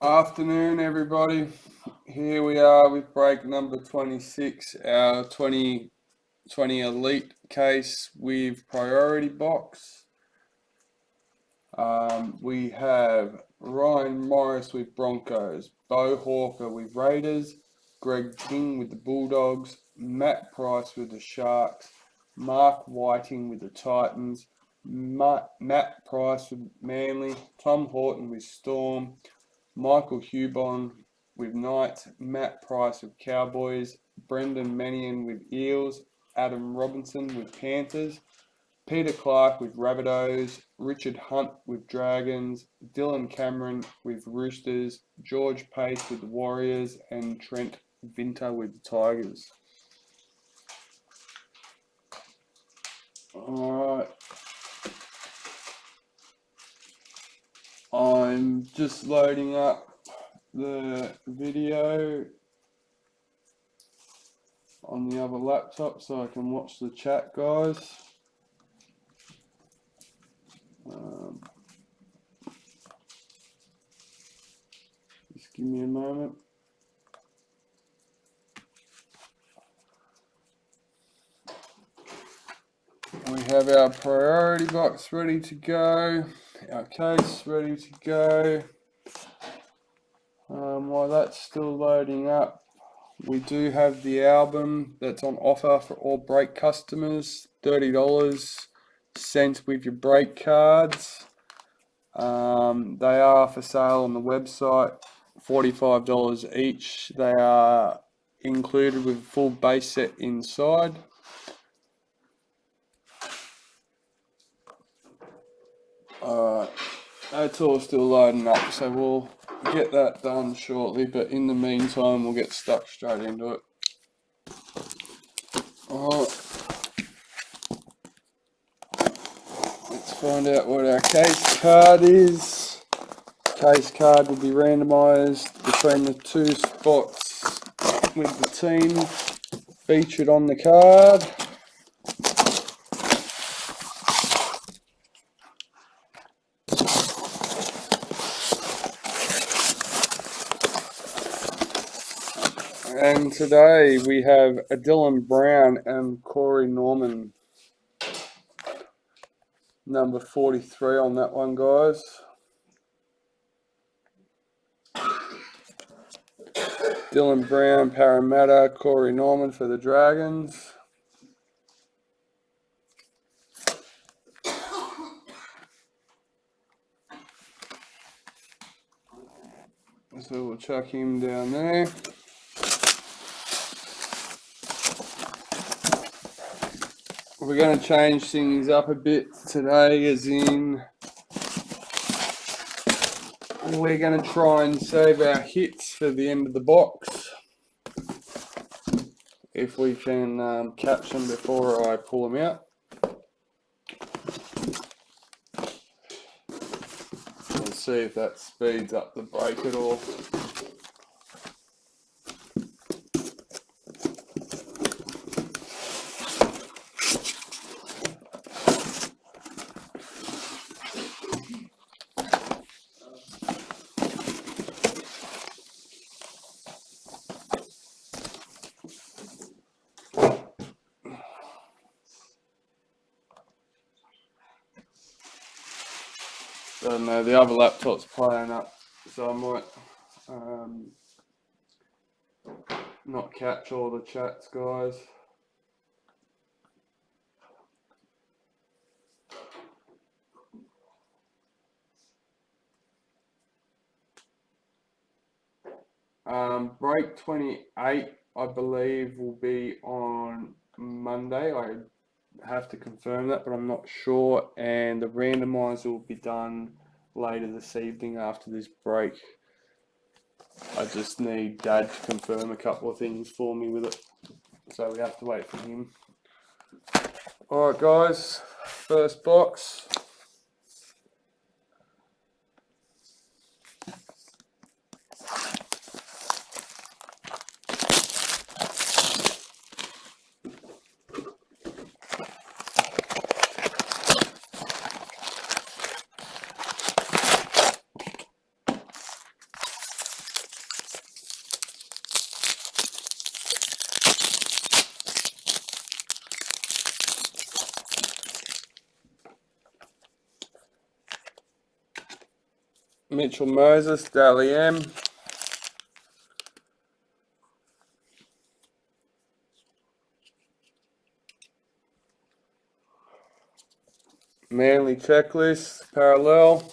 Afternoon, everybody. Here we are with break number 26, our 2020 Elite case with priority box. We have Ryan Morris with Broncos, Beau Hawker with Raiders, Greg King with the Bulldogs, Matt Price with the Sharks, Mark Whiting with the Titans, Matt Price with Manly, Tom Horton with Storm, Michael Hubon with Knights, Matt Price with Cowboys, Brendan Mannion with Eels, Adam Robinson with Panthers, Peter Clarke with Rabbitohs, Richard Hunt with Dragons, Dylan Cameron with Roosters, George Pace with the Warriors, and Trent Vinter with the Tigers. Alright. I'm just loading up the video on the other laptop so I can watch the chat, guys. Just give me a moment. We have our priority box ready to go, our case ready to go. While that's still loading up, we do have the album that's on offer for all break customers, $30 sent with your break cards. They are for sale on the website, $45 each. They are included with a full base set inside. Alright, that's all still loading up, so we'll get that done shortly, but in the meantime we'll get stuck straight into it. Alright, let's find out what our case card is. Case card will be randomised between the two spots with the team featured on the card. And today we have a Dylan Brown and Corey Norman. Number 43 on that one, guys. Dylan Brown, Parramatta, Corey Norman for the Dragons. So we'll chuck him down there. We're going to change things up a bit today, as in we're going to try and save our hits for the end of the box. If we can catch them before I pull them out. Let's see if that speeds up the break at all. I don't know, the other laptop's playing up, so I might not catch all the chats, guys. Break 28, I believe, will be on Monday. I have to confirm that, but I'm not sure. And the randomizer will be done later this evening after this break. I just need Dad to confirm a couple of things for me with it, so we have to wait for him. Alright, guys, first box. Mitchell Moses, Dally M. Manly checklist, parallel.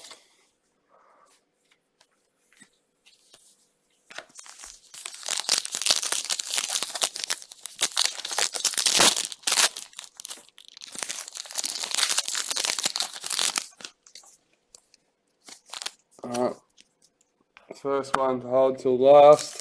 Alright, first one to hold till last.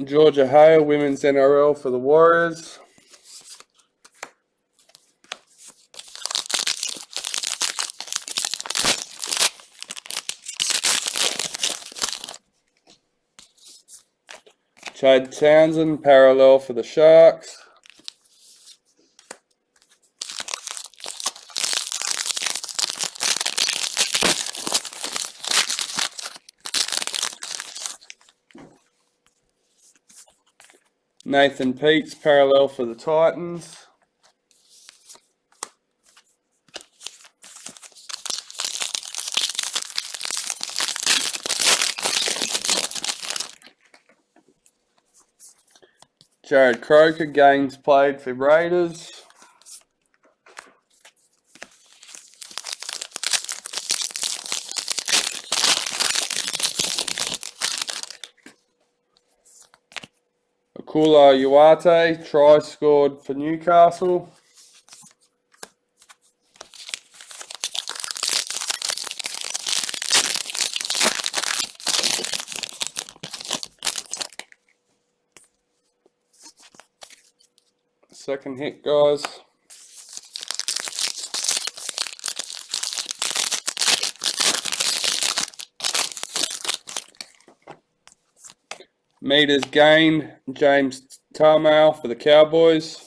Georgia Hale, Women's NRL for the Warriors. Chad Townsend, parallel for the Sharks. Nathan Peets, parallel for the Titans. Jared Croker, games played for Raiders. Akula Uate, try scored for Newcastle. Second hit, guys. Meters gained, James Tarmale for the Cowboys.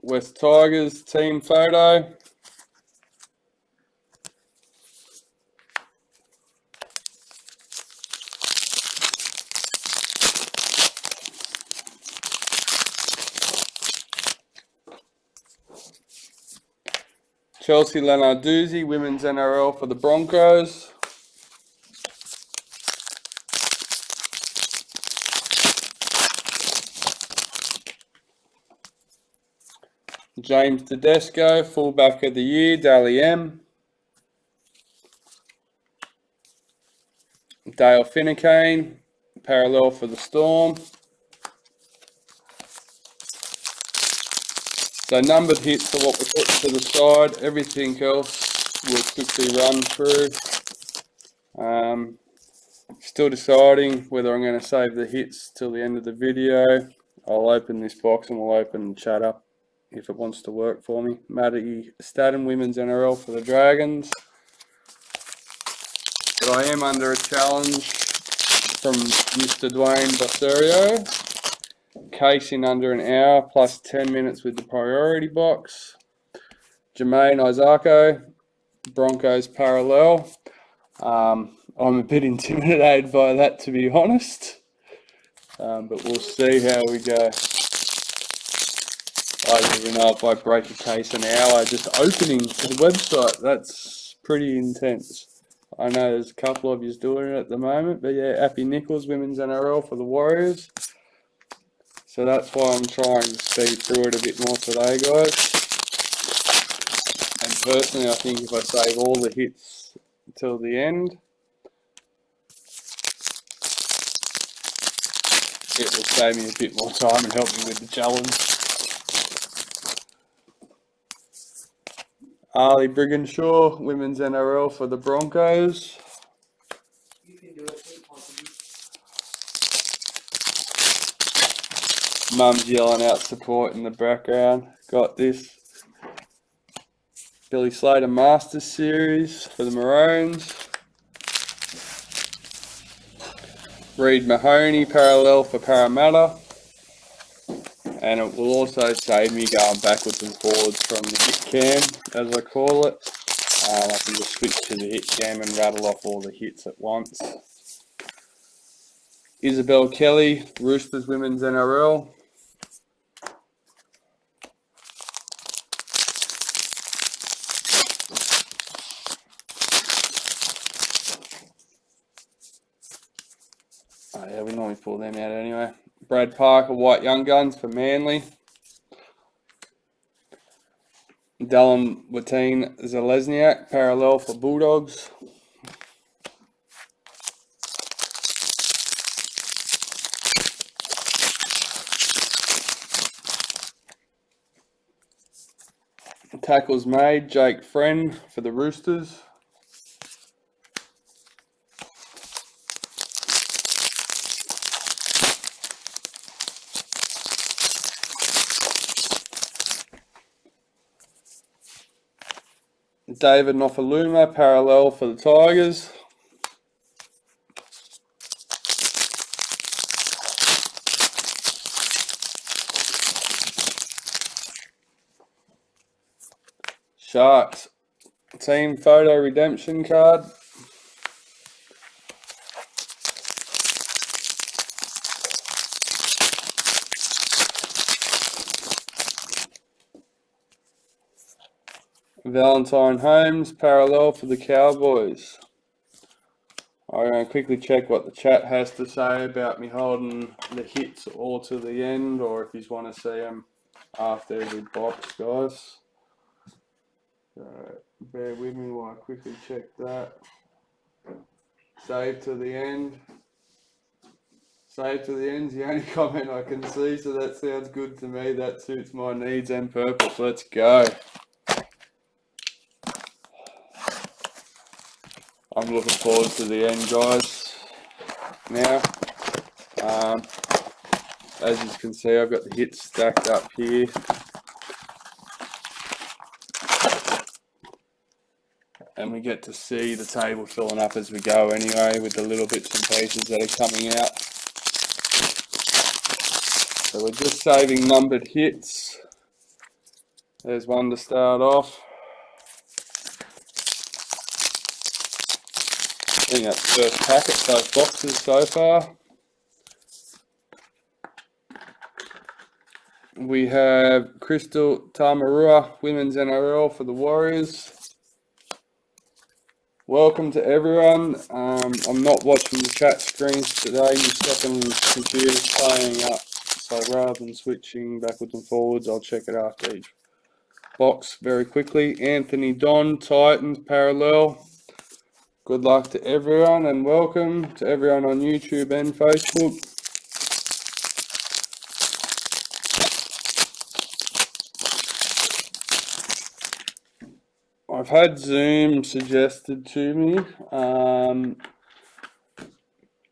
West Tigers team photo. Chelsea Lenarduzzi, Women's NRL for the Broncos. James Tedesco, fullback of the year, Dally M. Dale Finucane, parallel for the Storm. So numbered hits are what we put to the side. Everything else we'll quickly run through. Still deciding whether I'm going to save the hits till the end of the video. I'll open this box and we'll open the chat up if it wants to work for me. Maddie Statham, Women's NRL for the Dragons. But I am under a challenge from Mr. Dwayne Bosserio. Case in under an hour plus 10 minutes with the priority box. Jermaine Isako, Broncos parallel. I'm a bit intimidated by that, to be honest. But we'll see how we go. I don't even know if I break a case an hour just opening the website. That's pretty intense. I know there's a couple of you doing it at the moment, but yeah, Appy Nichols, Women's NRL for the Warriors. So that's why I'm trying to speed through it a bit more today, guys. And personally, I think if I save all the hits until the end, it will save me a bit more time and help me with the challenge. Ali Brigginshaw, Women's NRL for the Broncos. Mum's yelling out support in the background. Got this. Billy Slater Masters Series for the Maroons. Reid Mahoney parallel for Parramatta. and it will also save me going backwards and forwards from the hit cam, as I call it. I can just switch to the hit cam and rattle off all the hits at once. Isabel Kelly, Roosters Women's NRL. Oh yeah, we normally pull them out anyway. Brad Parker, White Young Guns for Manly. Dallin Watine Zalesniak, Parallel for Bulldogs. Tackles made, Jake Friend for the Roosters. David Nofaluma, Parallel for the Tigers. Sharks, team photo redemption card. Valentine Holmes, Parallel for the Cowboys. I'm going to quickly check what the chat has to say about me holding the hits all to the end, or if you want to see them after every box, guys. Bear with me while I quickly check that. Save to the end. Save to the end's the only comment I can see, so that sounds good to me. That suits my needs and purpose. Let's go. I'm looking forward to the end, guys. Now, as you can see, I've got the hits stacked up here. And we get to see the table filling up as we go anyway, with the little bits and pieces that are coming out. So we're just saving numbered hits. There's one to start off. I think that's the first packet, both boxes so far. We have Crystal Tamarua, Women's NRL for the Warriors. Welcome to everyone. I'm not watching the chat screens today. My second computer's playing up. So rather than switching backwards and forwards, I'll check it after each box very quickly. Anthony Don, Titans, Parallel. Good luck to everyone and welcome to everyone on YouTube and Facebook. I've had Zoom suggested to me.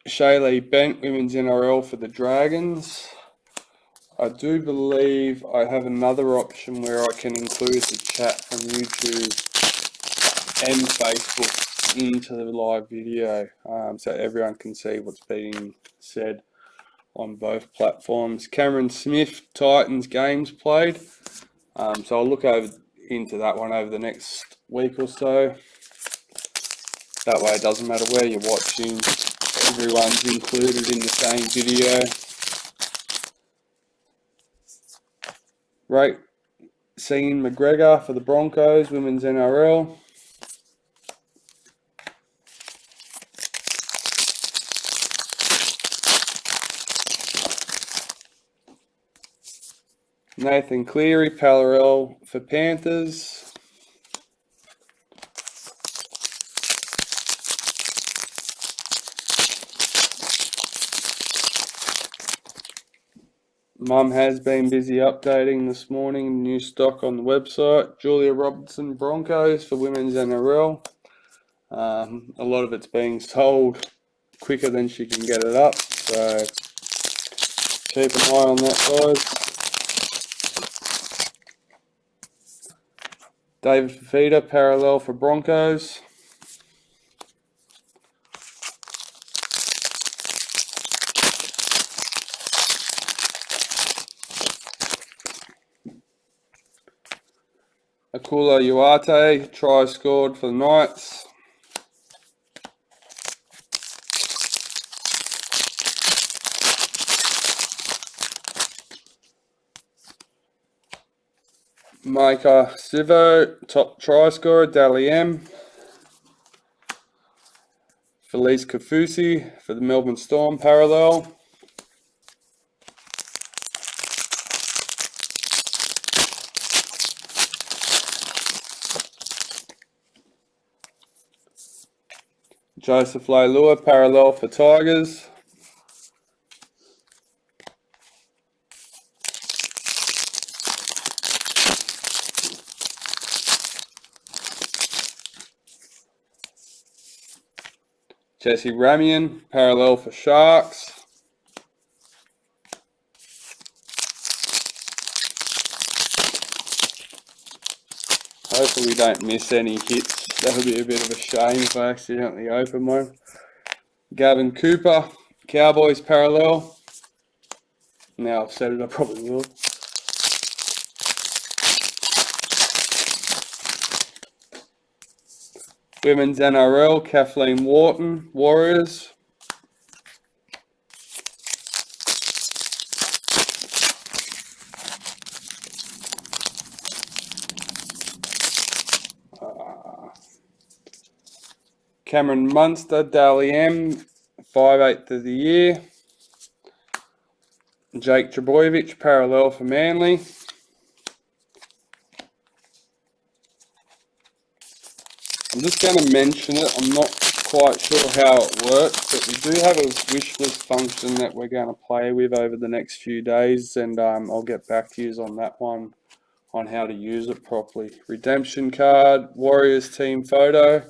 Shaylee Bent, Women's NRL for the Dragons. I do believe I have another option where I can include the chat from YouTube and Facebook into the live video, so everyone can see what's being said on both platforms. Cameron Smith, Titans games played. So I'll look into that one over the next week or so. That way it doesn't matter where you're watching, everyone's included in the same video. Right, Sean McGregor for the Broncos, Women's NRL. Nathan Cleary, Parallel for Panthers. Mum has been busy updating this morning, new stock on the website. Julia Robertson, Broncos for Women's NRL. A lot of it's being sold quicker than she can get it up, so keep an eye on that, guys. David Fafita, Parallel for Broncos. Kula Uate, try scored for the Knights. Maker Sivo, top try scorer, Dally M. Felice Kafusi for the Melbourne Storm, parallel. Joseph Leilua, parallel for Tigers. Jesse Ramian, parallel for Sharks. Hopefully we don't miss any hits. That would be a bit of a shame if I accidentally open one. Gavin Cooper, Cowboys, parallel. Now I've said it, I probably will. Women's NRL, Kathleen Wharton, Warriors. Cameron Munster, Dally M, 5/8 of the year. Jake Trbojevic, parallel for Manly. I'm just going to mention it. I'm not quite sure how it works, but we do have a wish list function that we're going to play with over the next few days, and I'll get back to you on that one, on how to use it properly. Redemption card, Warriors team photo.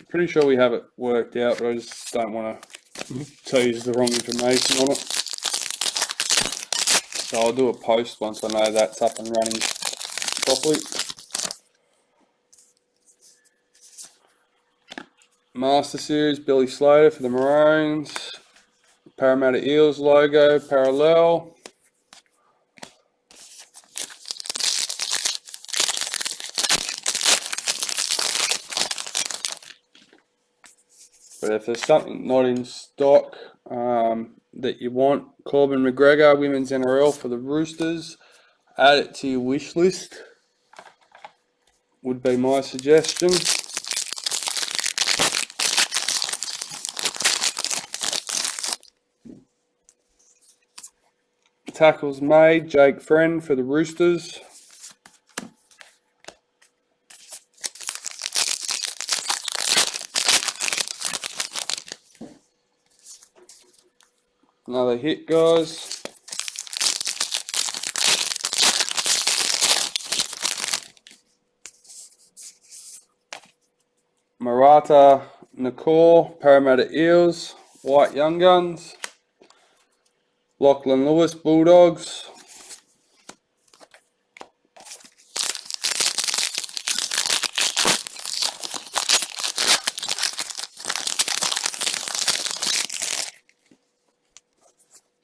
Pretty sure we have it worked out, but I just don't want to tell you the wrong information on it. So I'll do a post once I know that's up and running properly. Master Series, Billy Slater for the Maroons. Parramatta Eels logo, parallel. But if there's something not in stock that you want, Corbin McGregor, Women's NRL for the Roosters, add it to your wish list, would be my suggestion. Tackles made, Jake Friend for the Roosters. Another hit, guys. Marata Nakor, Parramatta Eels, White Young Guns. Lachlan Lewis, Bulldogs.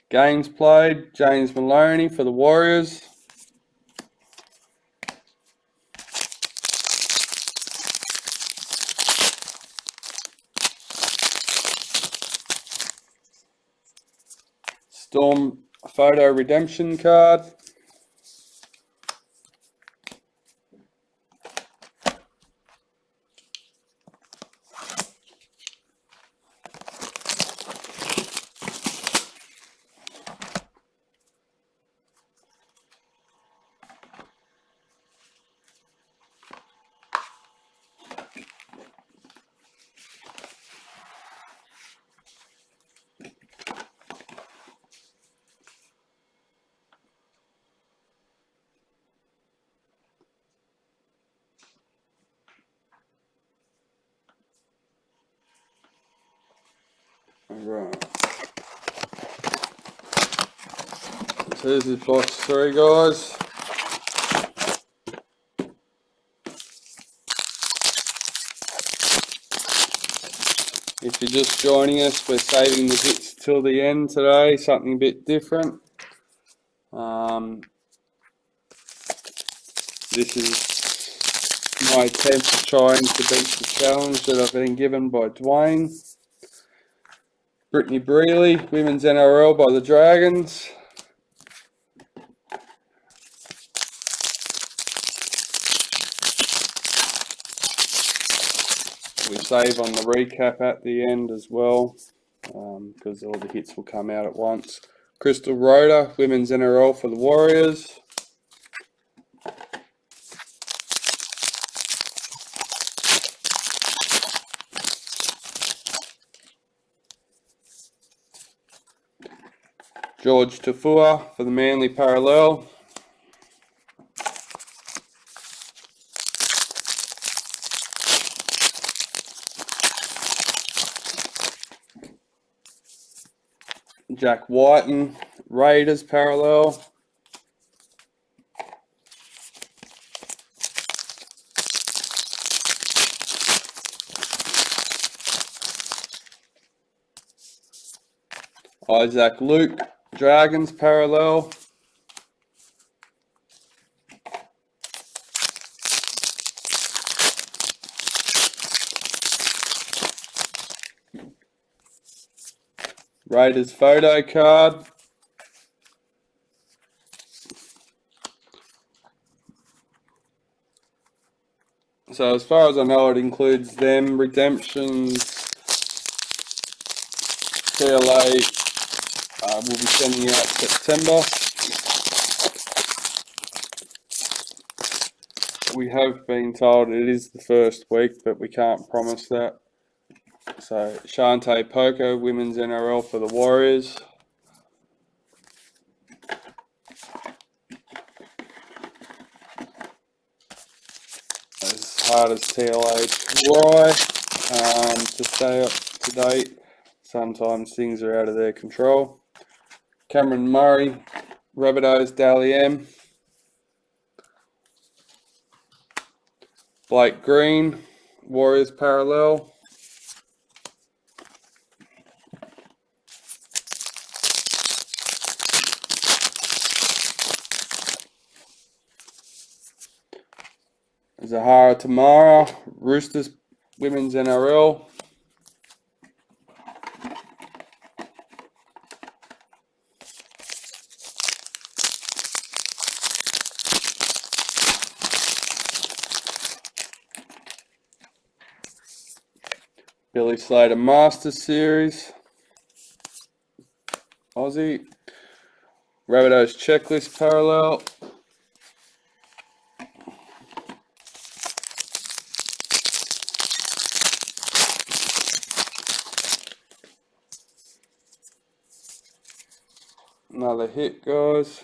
Games played, James Maloney for the Warriors. Storm photo redemption card. Alright. So this is box 3, guys. If you're just joining us, we're saving the hits till the end today, something a bit different. This is my attempt at trying to beat the challenge that I've been given by Dwayne. Brittany Brealey, Women's NRL by the Dragons. We save on the recap at the end as well, because all the hits will come out at once. Crystal Rhoda, Women's NRL for the Warriors. George Tafua for the Manly Parallel. Jack Whiten, Raiders Parallel. Isaac Luke, Dragons Parallel. Raiders photo card. So as far as I know, it includes them, redemptions, TLA we'll be sending out September. We have been told it is the first week, but we can't promise that. So Shante Poco, Women's NRL for the Warriors. As hard as TLA try to stay up to date, sometimes things are out of their control. Cameron Murray, Rabbitohs, Dally M. Blake Green, Warriors Parallel. Zahara Tamara, Roosters Women's NRL. Billy Slater Masters Series. Aussie. Rabbitohs Checklist Parallel. Another hit, guys.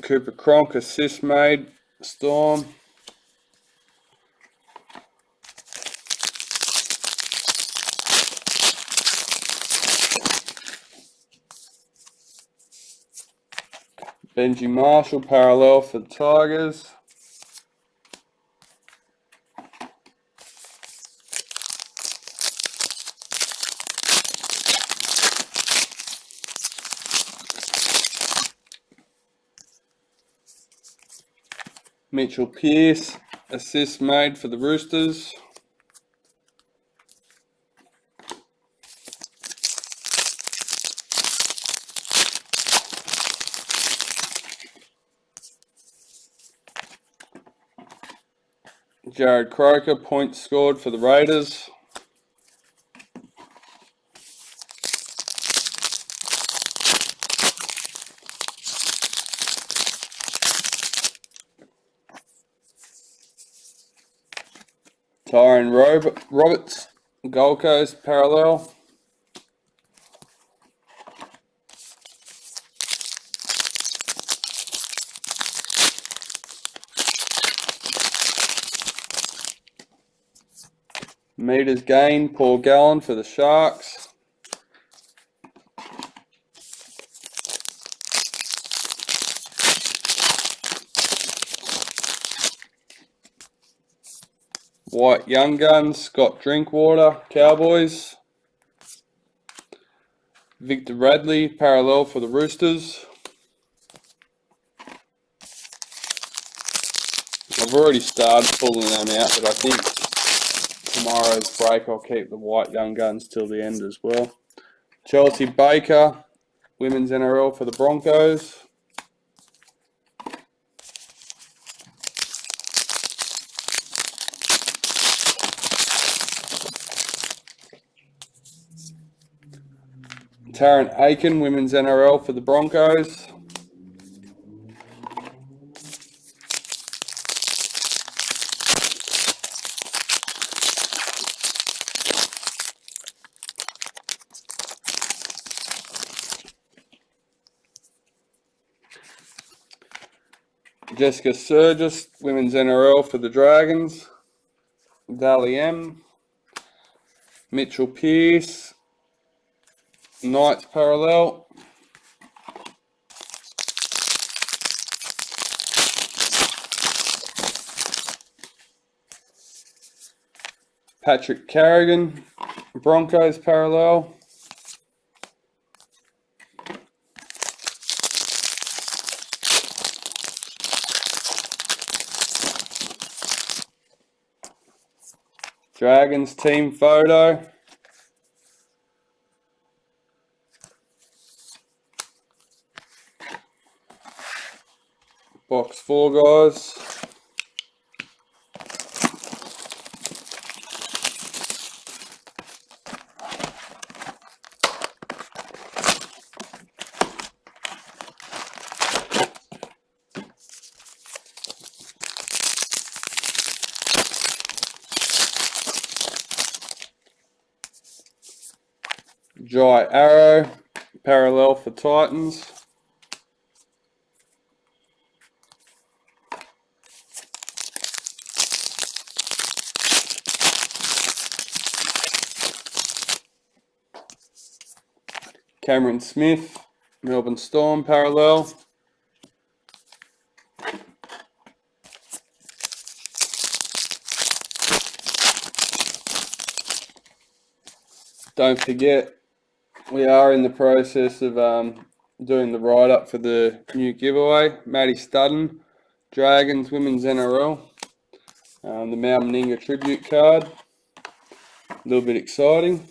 Cooper Cronk, assist made, Storm. Benji Marshall, parallel for the Tigers. Mitchell Pearce, assist made for the Roosters. Jared Croker, points scored for the Raiders. Tyron Roberts, Gold Coast parallel. Meters gained, Paul Gallen for the Sharks. White Young Guns, Scott Drinkwater, Cowboys. Victor Radley, parallel for the Roosters. I've already started pulling them out, but I think tomorrow's break I'll keep the White Young Guns till the end as well. Chelsea Baker, Women's NRL for the Broncos. Tarrant Aiken, Women's NRL for the Broncos. Jessica Surgis, Women's NRL for the Dragons. Dally M. Mitchell Pearce, Knights parallel. Patrick Carrigan, Broncos parallel. Dragons team photo. Box 4, guys. Jai Arrow, parallel for Titans. Cameron Smith, Melbourne Storm parallel. Don't forget, we are in the process of doing the write-up for the new giveaway. Maddie Studden, Dragons Women's NRL. The Mal Meninga tribute card. A little bit exciting.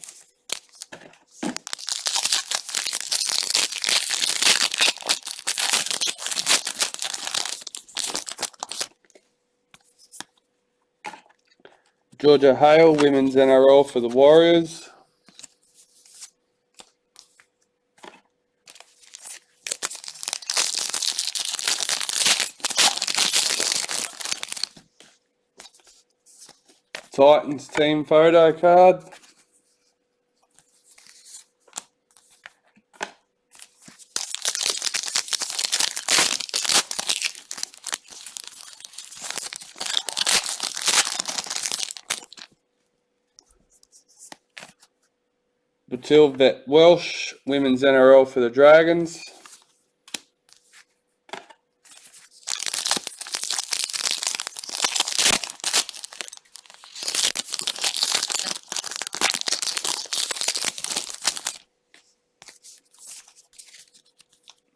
Georgia Hale, Women's NRL for the Warriors. Titans team photo card. Batil Vet Welsh, Women's NRL for the Dragons.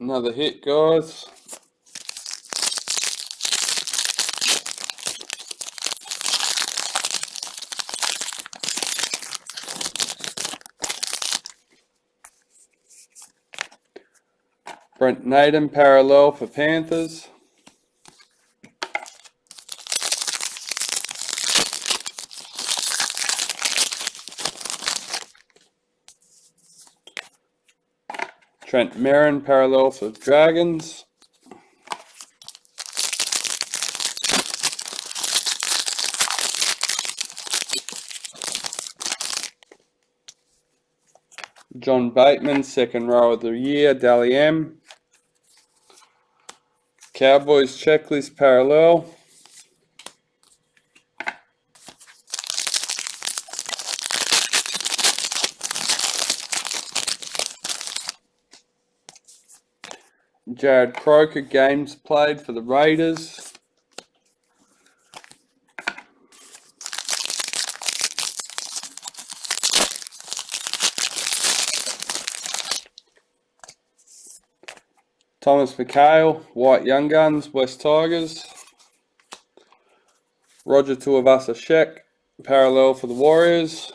Another hit, guys. Brent Naden, parallel for Panthers. Trent Merrin, parallel for Dragons. John Bateman, second row of the year, Dally M. Cowboys checklist parallel. Jared Croker, games played for the Raiders. Thomas McHale, White Young Guns, West Tigers. Roger Tuivasa Sheck, parallel for the Warriors.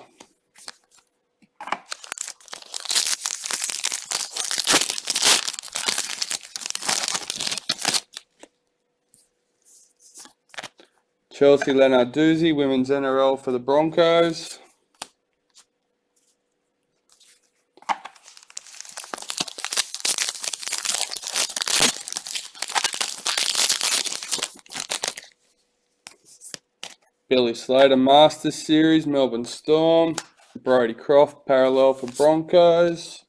Chelsea Lenarduzzi, Women's NRL for the Broncos. Billy Slater, Masters Series, Melbourne Storm. Brodie Croft, parallel for Broncos.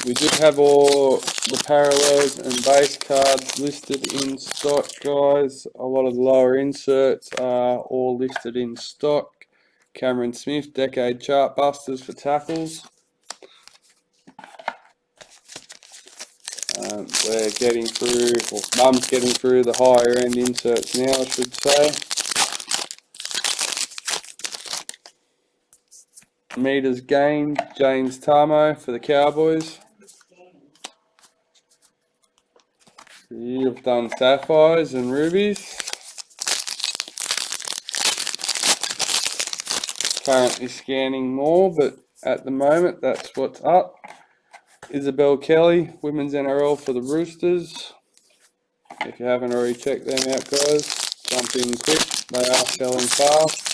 We do have all the parallels and base cards listed in stock, guys. A lot of the lower inserts are all listed in stock. Cameron Smith, Decade Chart Busters for tackles. We're getting through, or Mum's getting through the higher end inserts now, I should say. Meters gained, James Tamo for the Cowboys. You've done sapphires and rubies. Currently scanning more, but at the moment that's what's up. Isabel Kelly, Women's NRL for the Roosters. If you haven't already checked them out, guys, jump in quick. They are selling fast.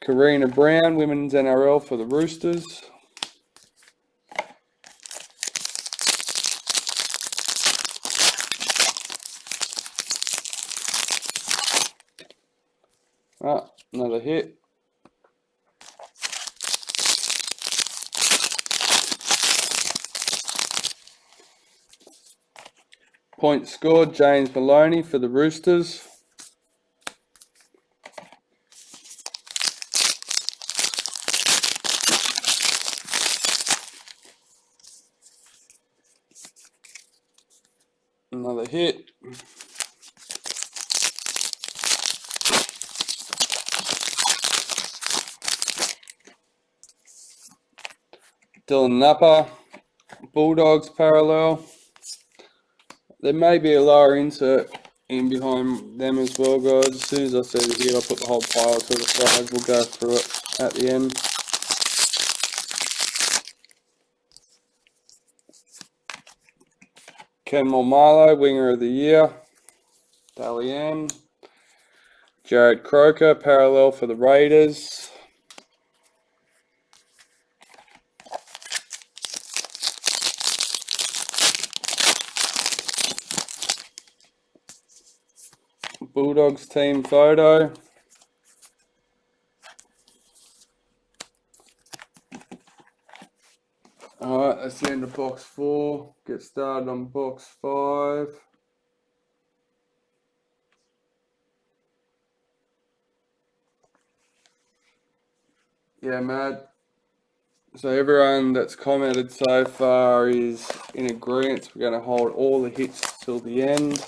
Karina Brown, Women's NRL for the Roosters. Another hit. Points scored, James Maloney for the Roosters. Another hit. Dylan Napa, Bulldogs parallel. There may be a lower insert in behind them as well, guys. As soon as I see the hit, I'll put the whole pile to the side. We'll go through it at the end. Ken Marlowe, Winger of the Year. Dally M. Jared Croker, parallel for the Raiders. Bulldogs team photo. Alright, that's the end of box 4. Get started on box 5. Yeah, Matt. So everyone that's commented so far is in agreement. We're going to hold all the hits till the end.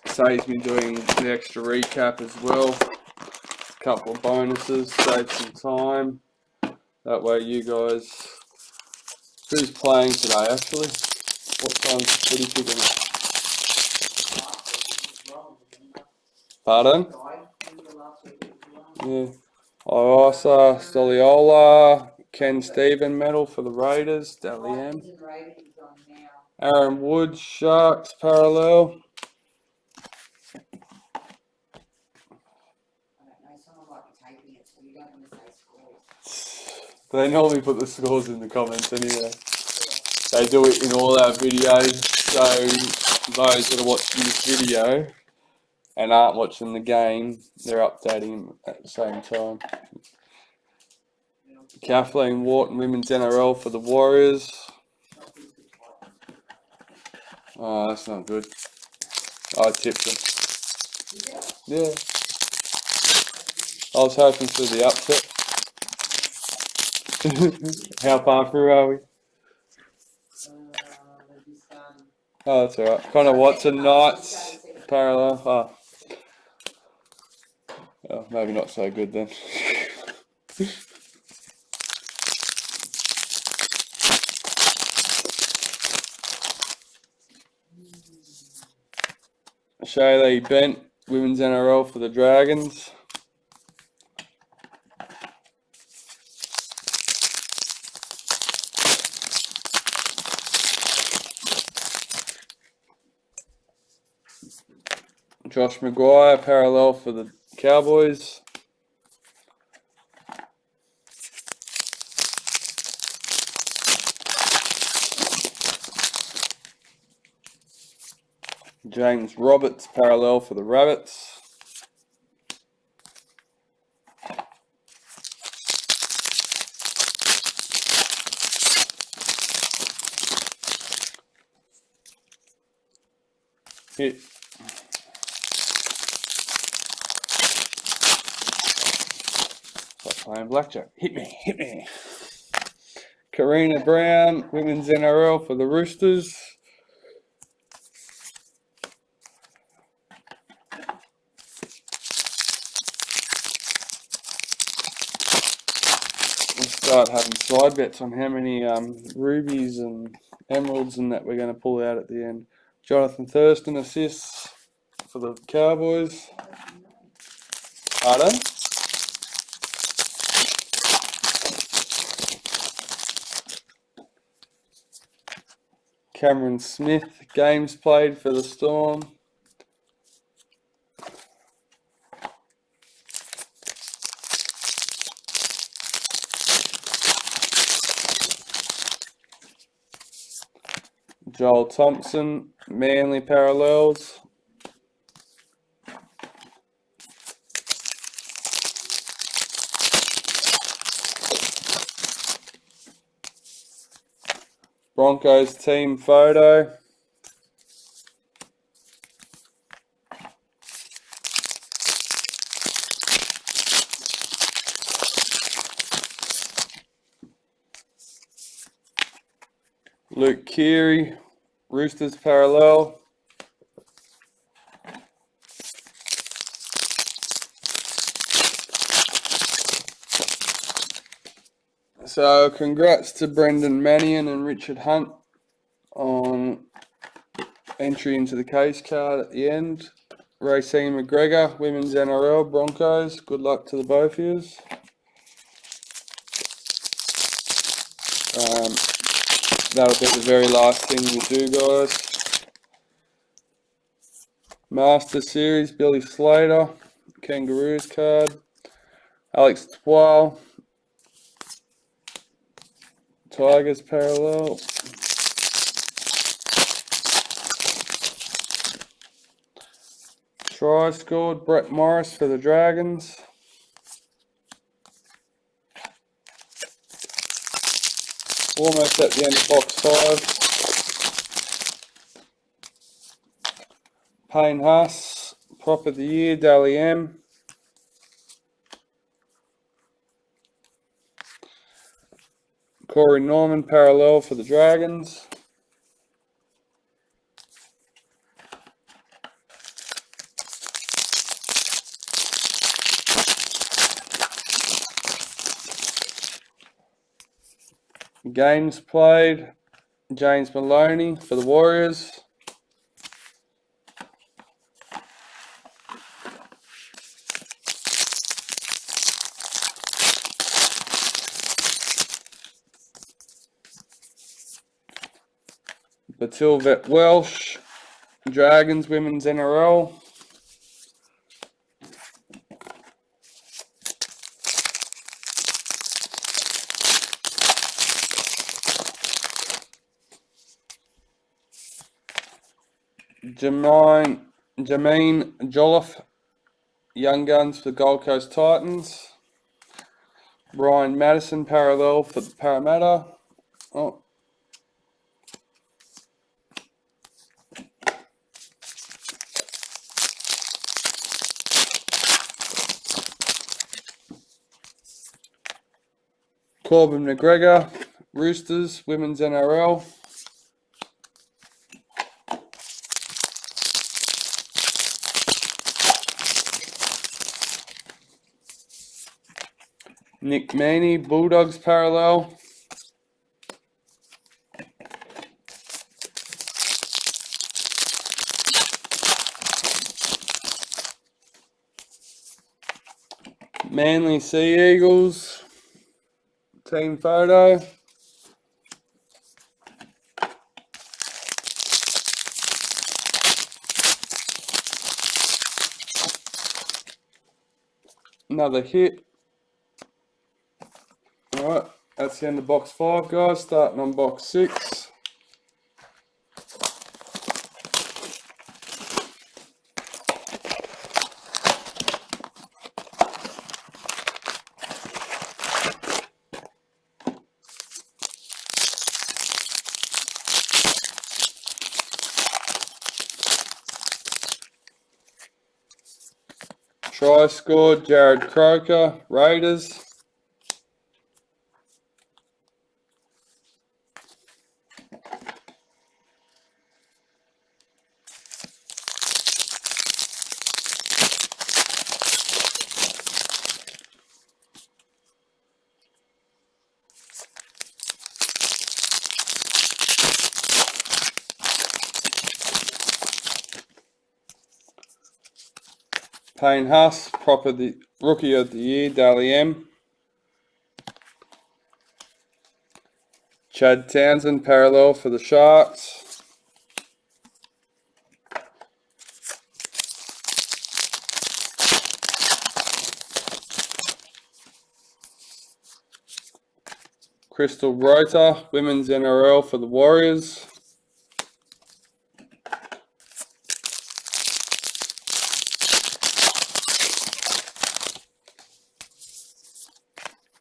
Saves me doing the extra recap as well. A couple of bonuses, save some time. That way you guys... Who's playing today actually? What time's the footy kicking? Pardon? Yeah. Iwasa, Stoliola, Ken Stephen medal for the Raiders, Dally M. Aaron Woods, Sharks parallel. They normally put the scores in the comments anyway. They do it in all our videos, so those that are watching this video and aren't watching the game, they're updating them at the same time. Kathleen Horton, Women's NRL for the Warriors. Oh, that's not good. I tipped them. Yeah. I was hoping for the upset. How far through are we? Oh, that's alright. Connor Watson, Knights, parallel. Oh. Oh, maybe not so good then. Shaylee Bent, Women's NRL for the Dragons. Josh Maguire, parallel for the Cowboys. James Roberts, parallel for the Rabbits. Hit. Stop playing blackjack. Hit me, hit me. Karina Brown, Women's NRL for the Roosters. We'll start having side bets on how many rubies and emeralds and that we're going to pull out at the end. Jonathan Thurston assists for the Cowboys. Pardon? Cameron Smith, games played for the Storm. Joel Thompson, Manly parallels. Broncos team photo. Luke Keary, Roosters parallel. So congrats to Brendan Mannion and Richard Hunt on entry into the case card at the end. Racine McGregor, Women's NRL, Broncos. Good luck to the both of you. That'll be the very last thing we do, guys. Master Series, Billy Slater, Kangaroos card. Alex Twal, Tigers parallel. Try scored, Brett Morris for the Dragons. Almost at the end of box 5. Payne Haas, prop of the year, Dally M. Corey Norman, parallel for the Dragons. Games played, James Maloney for the Warriors. Batilvet Welsh, Dragons Women's NRL. Jermaine Jolliffe, Young Guns for the Gold Coast Titans. Ryan Madison, parallel for the Parramatta. Oh. Corbin McGregor, Roosters, Women's NRL. Nick Maney, Bulldogs parallel. Manly Sea Eagles, team photo. Another hit. Alright, that's the end of box 5, guys. Starting on box 6. Try scored, Jared Croker, Raiders. Payne Huss, Rookie of the Year, Dally M. Chad Townsend, parallel for the Sharks. Crystal Rota, Women's NRL for the Warriors.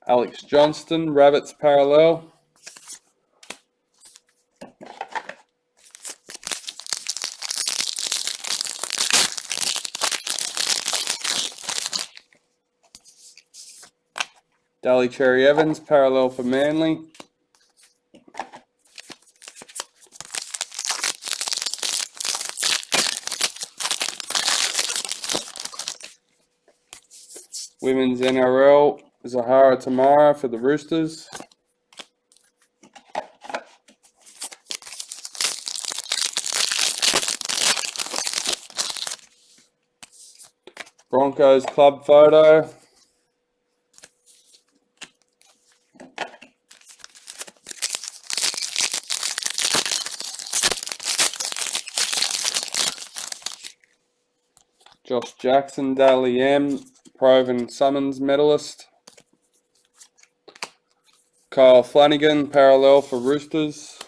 Alex Johnston, Rabbits parallel. Daly Cherry Evans, parallel for Manly. Women's NRL, Zahara Tamara for the Roosters. Broncos club photo. Josh Jackson, Daly M, Proven Summons medalist. Kyle Flanagan, parallel for Roosters.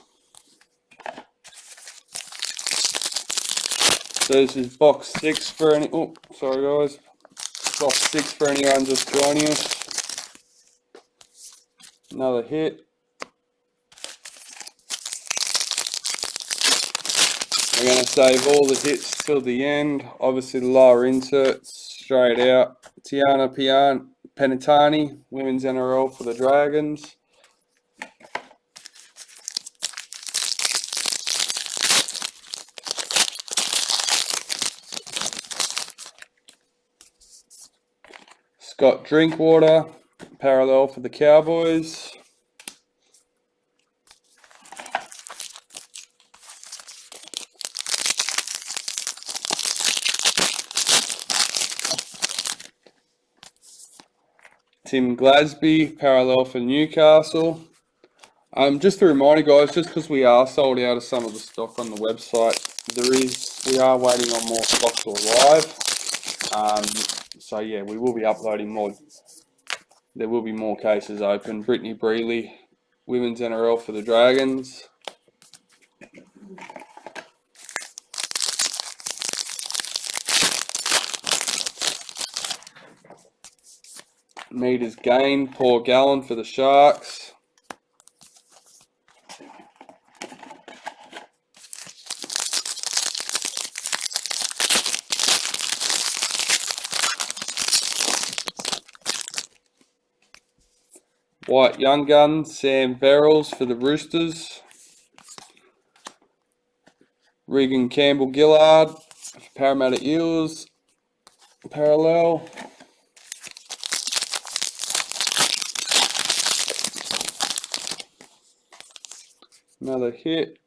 So this is box 6 for any. Oh, sorry guys. Box 6 for anyone just joining us. Another hit. We're going to save all the hits till the end. Obviously the lower inserts straight out. Tiana Penitani, Women's NRL for the Dragons. Scott Drinkwater, parallel for the Cowboys. Tim Glasby, parallel for Newcastle. Just a reminder, guys, just because we are sold out of some of the stock on the website, we are waiting on more stock to arrive. So yeah, we will be uploading more. There will be more cases open. Brittany Brealey, Women's NRL for the Dragons. Meters gained, Paul Gallen for the Sharks. White Young Gun, Sam Verrills for the Roosters. Regan Campbell Gillard, Parramatta Eels, parallel. Another hit.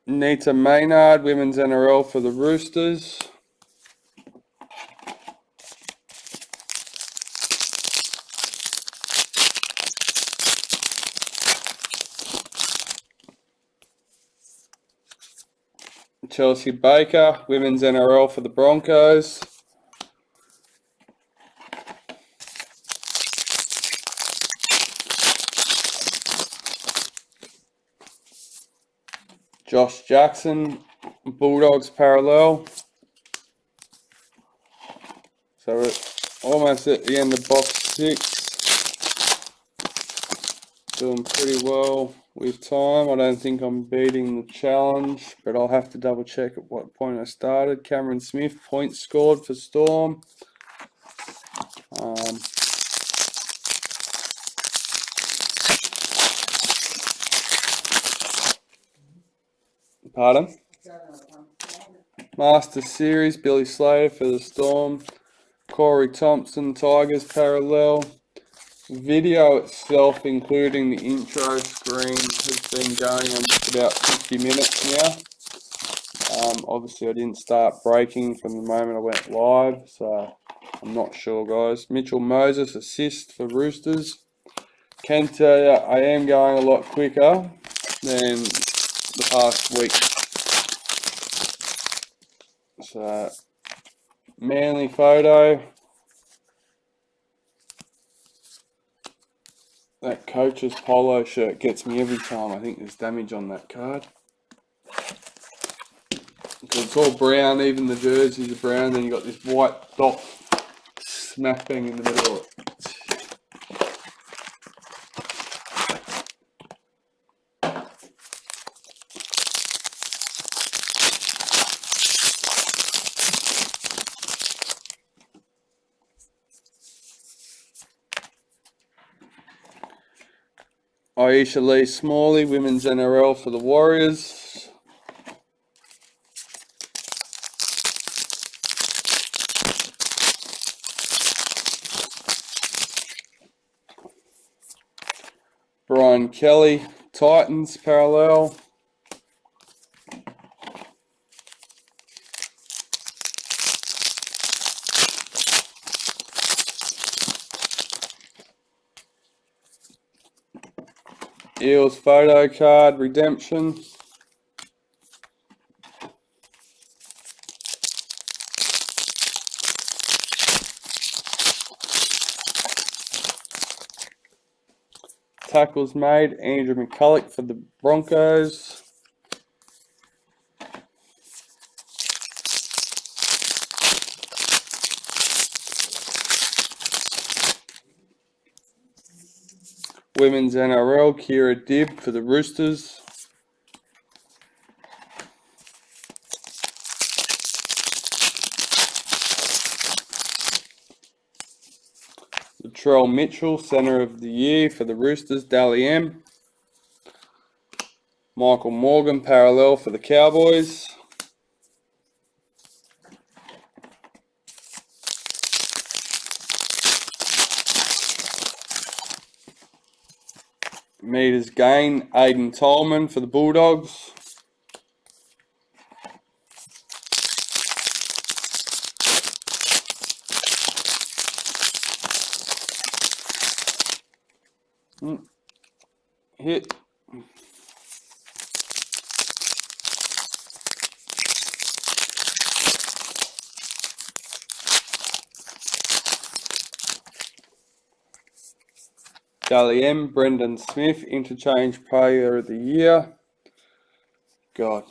Nita Maynard, Women's NRL for the Roosters. Chelsea Baker, Women's NRL for the Broncos. Josh Jackson, Bulldogs parallel. So we're almost at the end of box 6. Doing pretty well with time. I don't think I'm beating the challenge, but I'll have to double check at what point I started. Cameron Smith, points scored for Storm. Pardon? Master Series, Billy Slater for the Storm. Corey Thompson, Tigers parallel. Video itself, including the intro screen, has been going on just about 50 minutes now. Obviously, I didn't start breaking from the moment I went live, so I'm not sure, guys. Mitchell Moses, assist for Roosters. Can tell you, I am going a lot quicker than the past week. So, Manly photo. That coach's polo shirt gets me every time. I think there's damage on that card. Because it's all brown, even the jerseys are brown, then you got this white dot smack bang in the middle of it. Aisha Lee Smalley, Women's NRL for the Warriors. Brian Kelly, Titans parallel. Eels photo card redemption. Tackles made, Andrew McCulloch for the Broncos. Women's NRL, Kira Dibb for the Roosters. Latrell Mitchell, Centre of the Year for the Roosters, Dally M. Michael Morgan, parallel for the Cowboys. Meters gain, Aiden Tolman for the Bulldogs. Hit. Dally M, Brendan Smith, Interchange Player of the Year. God.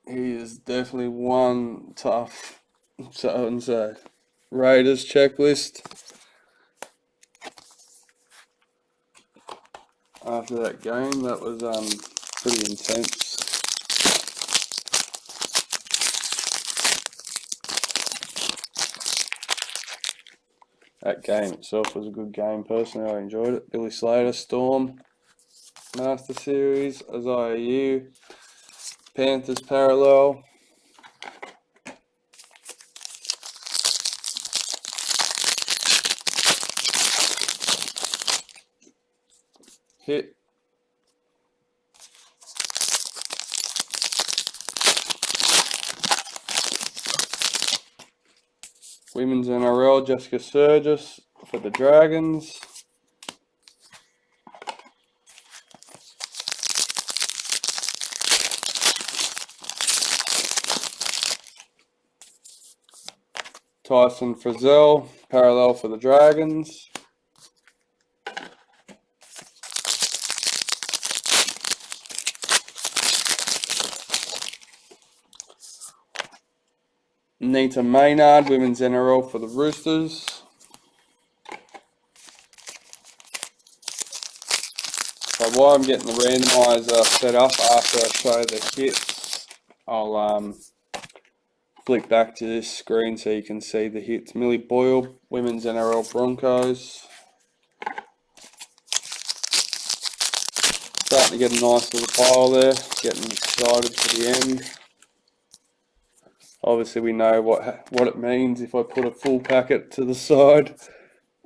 He is definitely one tough so-and-so. Raiders checklist. After that game, that was pretty intense. That game itself was a good game. Personally, I enjoyed it. Billy Slater, Storm, Master Series, Isaiah U, Panthers parallel. Hit. Women's NRL, Jessica Surgis for the Dragons. Tyson Frizzell, parallel for the Dragons. Nita Maynard, Women's NRL for the Roosters. So while I'm getting the randomizer set up after I show the hits, I'll flick back to this screen so you can see the hits. Millie Boyle, Women's NRL Broncos. Starting to get a nice little pile there, getting excited for the end. Obviously we know what it means if I put a full packet to the side.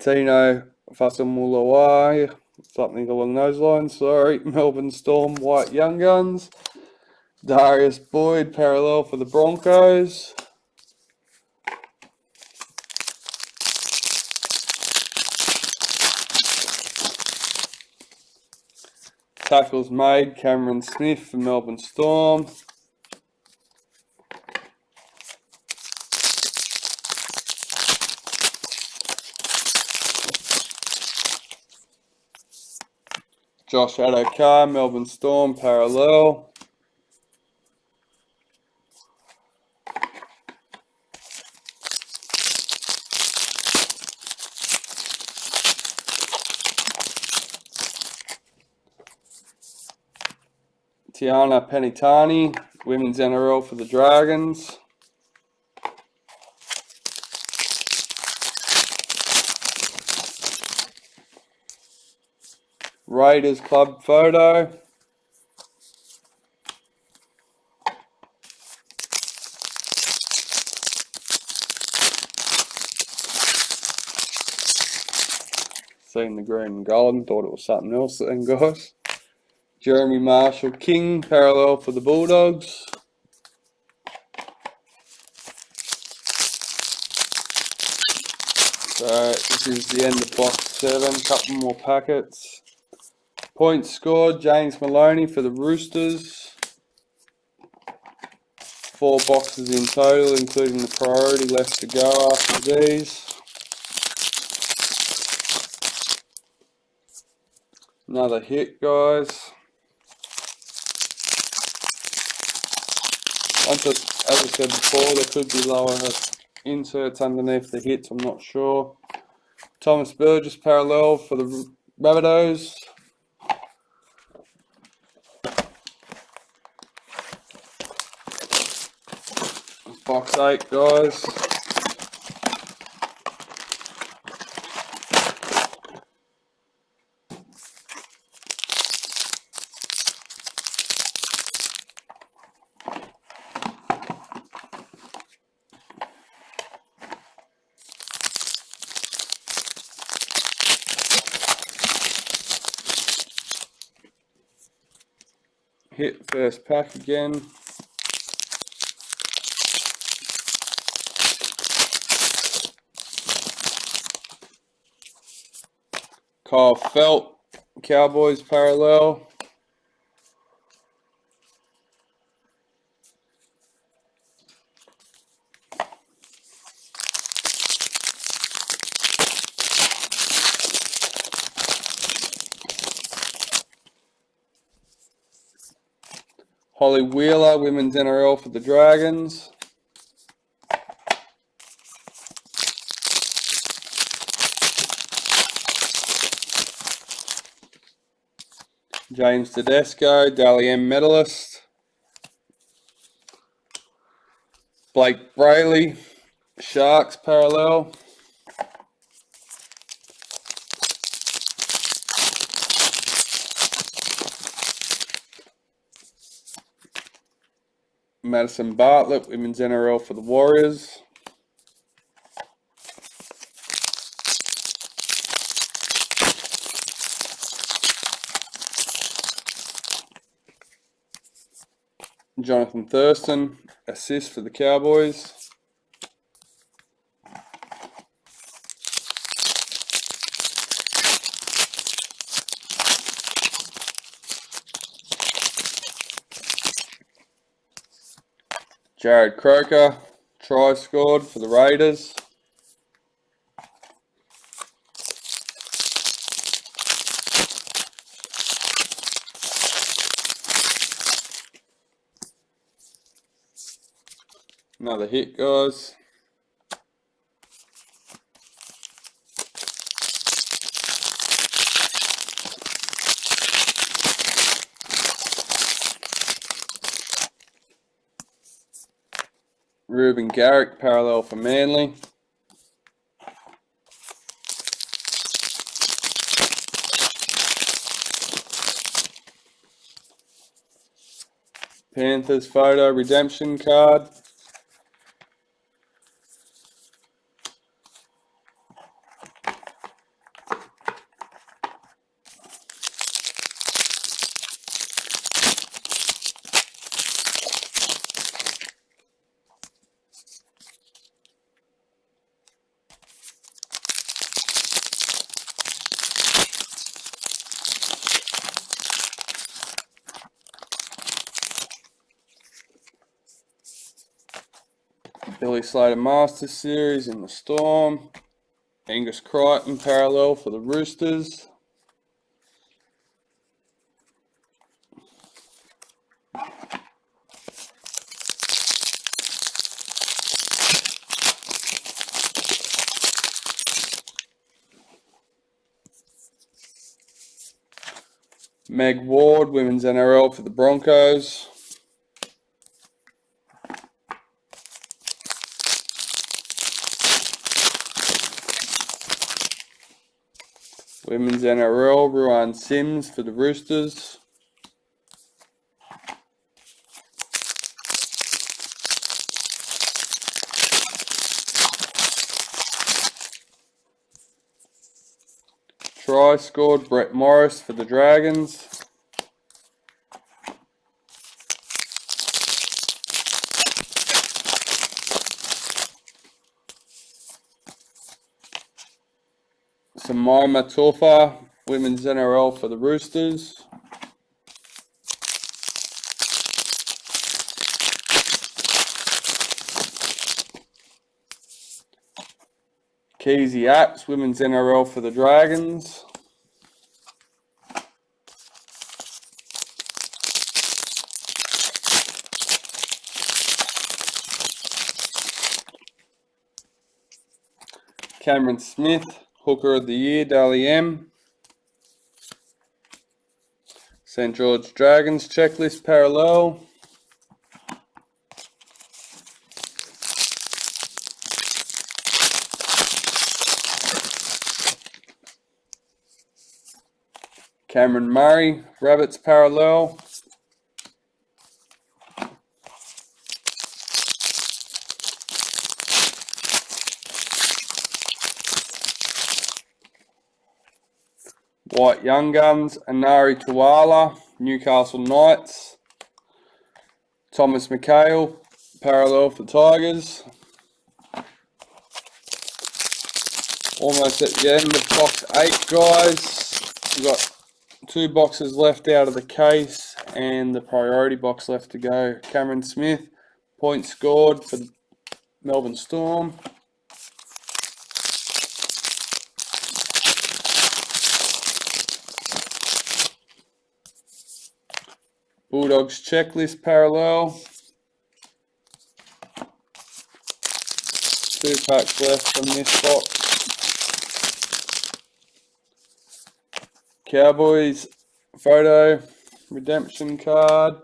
Tino Fasamulawai, something along those lines, sorry. Melbourne Storm, White Young Guns. Darius Boyd, parallel for the Broncos. Tackles made, Cameron Smith for Melbourne Storm. Josh Adokar, Melbourne Storm, parallel. Tiana Penitani, Women's NRL for the Dragons. Raiders club photo. Seen the green and golden, thought it was something else then, guys. Jeremy Marshall King, parallel for the Bulldogs. So this is the end of box 7, couple more packets. Points scored, James Maloney for the Roosters. 4 boxes in total, including the priority left to go after these. Another hit, guys. As I said before, there could be lower inserts underneath the hits, I'm not sure. Thomas Burgess, parallel for the Rabbitohs. Box 8, guys. Hit first pack again. Kyle Felt, Cowboys parallel. Holly Wheeler, Women's NRL for the Dragons. James Tedesco, Dally M medalist. Blake Brayley, Sharks parallel. Madison Bartlett, Women's NRL for the Warriors. Jonathan Thurston, assist for the Cowboys. Jared Croker, try scored for the Raiders. Another hit, guys. Ruben Garrick, parallel for Manly. Panthers photo redemption card. Billy Slater Masters Series in the Storm. Angus Crichton parallel for the Roosters. Meg Ward, Women's NRL for the Broncos. Women's NRL, Ruan Sims for the Roosters. Try scored, Brett Morris for the Dragons. Samaima Tofa, Women's NRL for the Roosters. Keezy Apps, Women's NRL for the Dragons. Cameron Smith, Hooker of the Year, Dally M. St. George Dragons checklist parallel. Cameron Murray, Rabbits parallel. White Young Guns, Anari Tuala, Newcastle Knights. Thomas McHale, parallel for Tigers. Almost at the end of box 8, guys. We've got 2 boxes left out of the case and the priority box left to go. Cameron Smith, points scored for the Melbourne Storm. Bulldogs checklist parallel. 2 packs left from this box. Cowboys photo redemption card.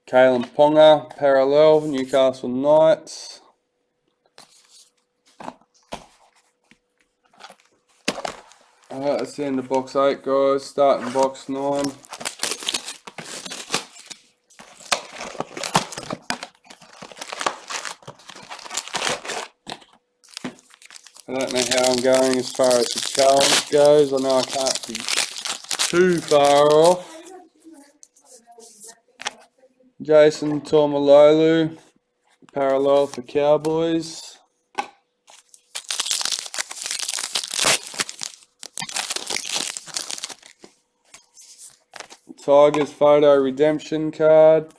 Kalen Ponga, parallel, Newcastle Knights. Alright, that's the end of box 8, guys. Starting box 9. I don't know how I'm going as far as the challenge goes. I know I can't be too far off. Jason Tormalolu, parallel for Cowboys. Tigers photo redemption card.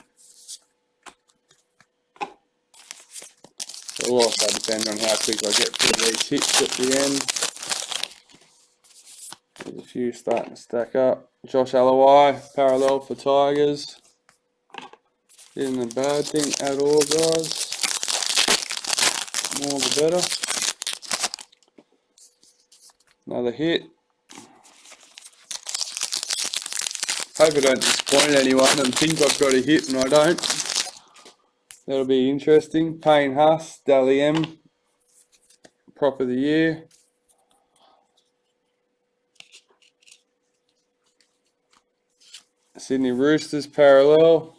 It'll also depend on how quick I get through these hits at the end. There's a few starting to stack up. Josh Alawai, parallel for Tigers. Isn't a bad thing at all, guys. More the better. Another hit. Hope I don't disappoint anyone and think I've got a hit and I don't. That'll be interesting. Payne Huss, Dally M, prop of the year. Sydney Roosters parallel.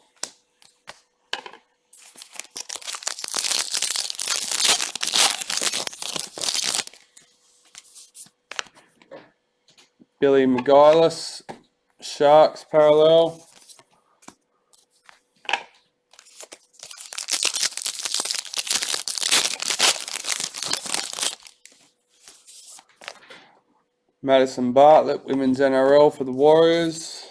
Billy McGuilis, Sharks parallel. Madison Bartlett, Women's NRL for the Warriors.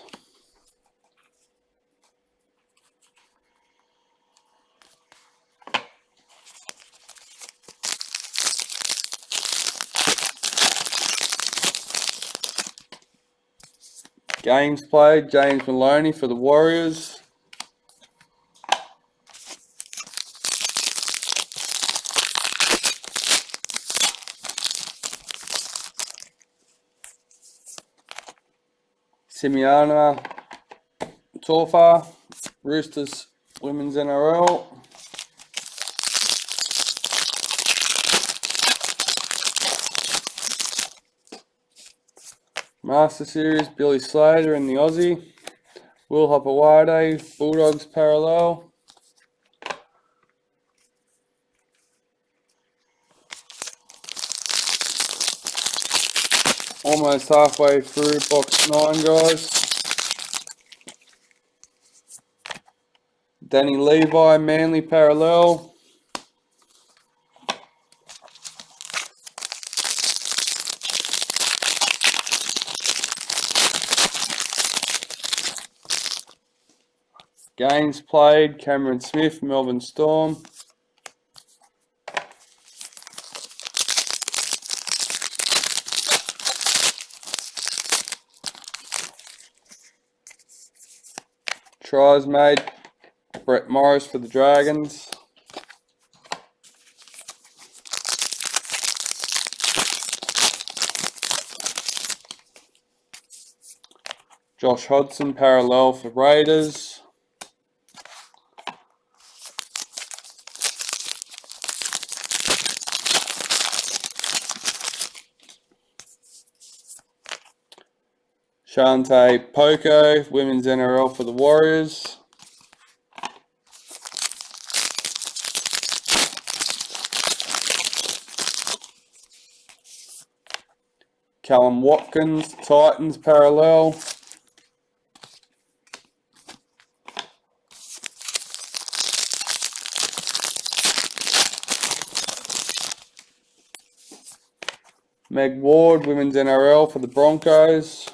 Games played, James Maloney for the Warriors. Simiana Torfa, Roosters Women's NRL. Master Series, Billy Slater in the Aussie. Will Hopewade, Bulldogs parallel. Almost halfway through box 9, guys. Danny Levi, Manly parallel. Games played, Cameron Smith, Melbourne Storm. Tries made, Brett Morris for the Dragons. Josh Hodgson parallel for Raiders. Shante Poco, Women's NRL for the Warriors. Callum Watkins, Titans parallel. Meg Ward, Women's NRL for the Broncos.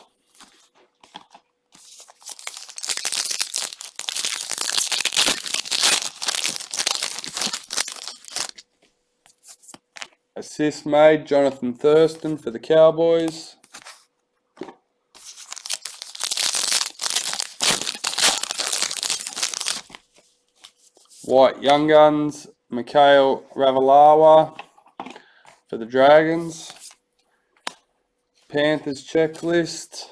Assist made, Jonathan Thurston for the Cowboys. White Young Guns, Mikhail Ravalawa for the Dragons. Panthers checklist.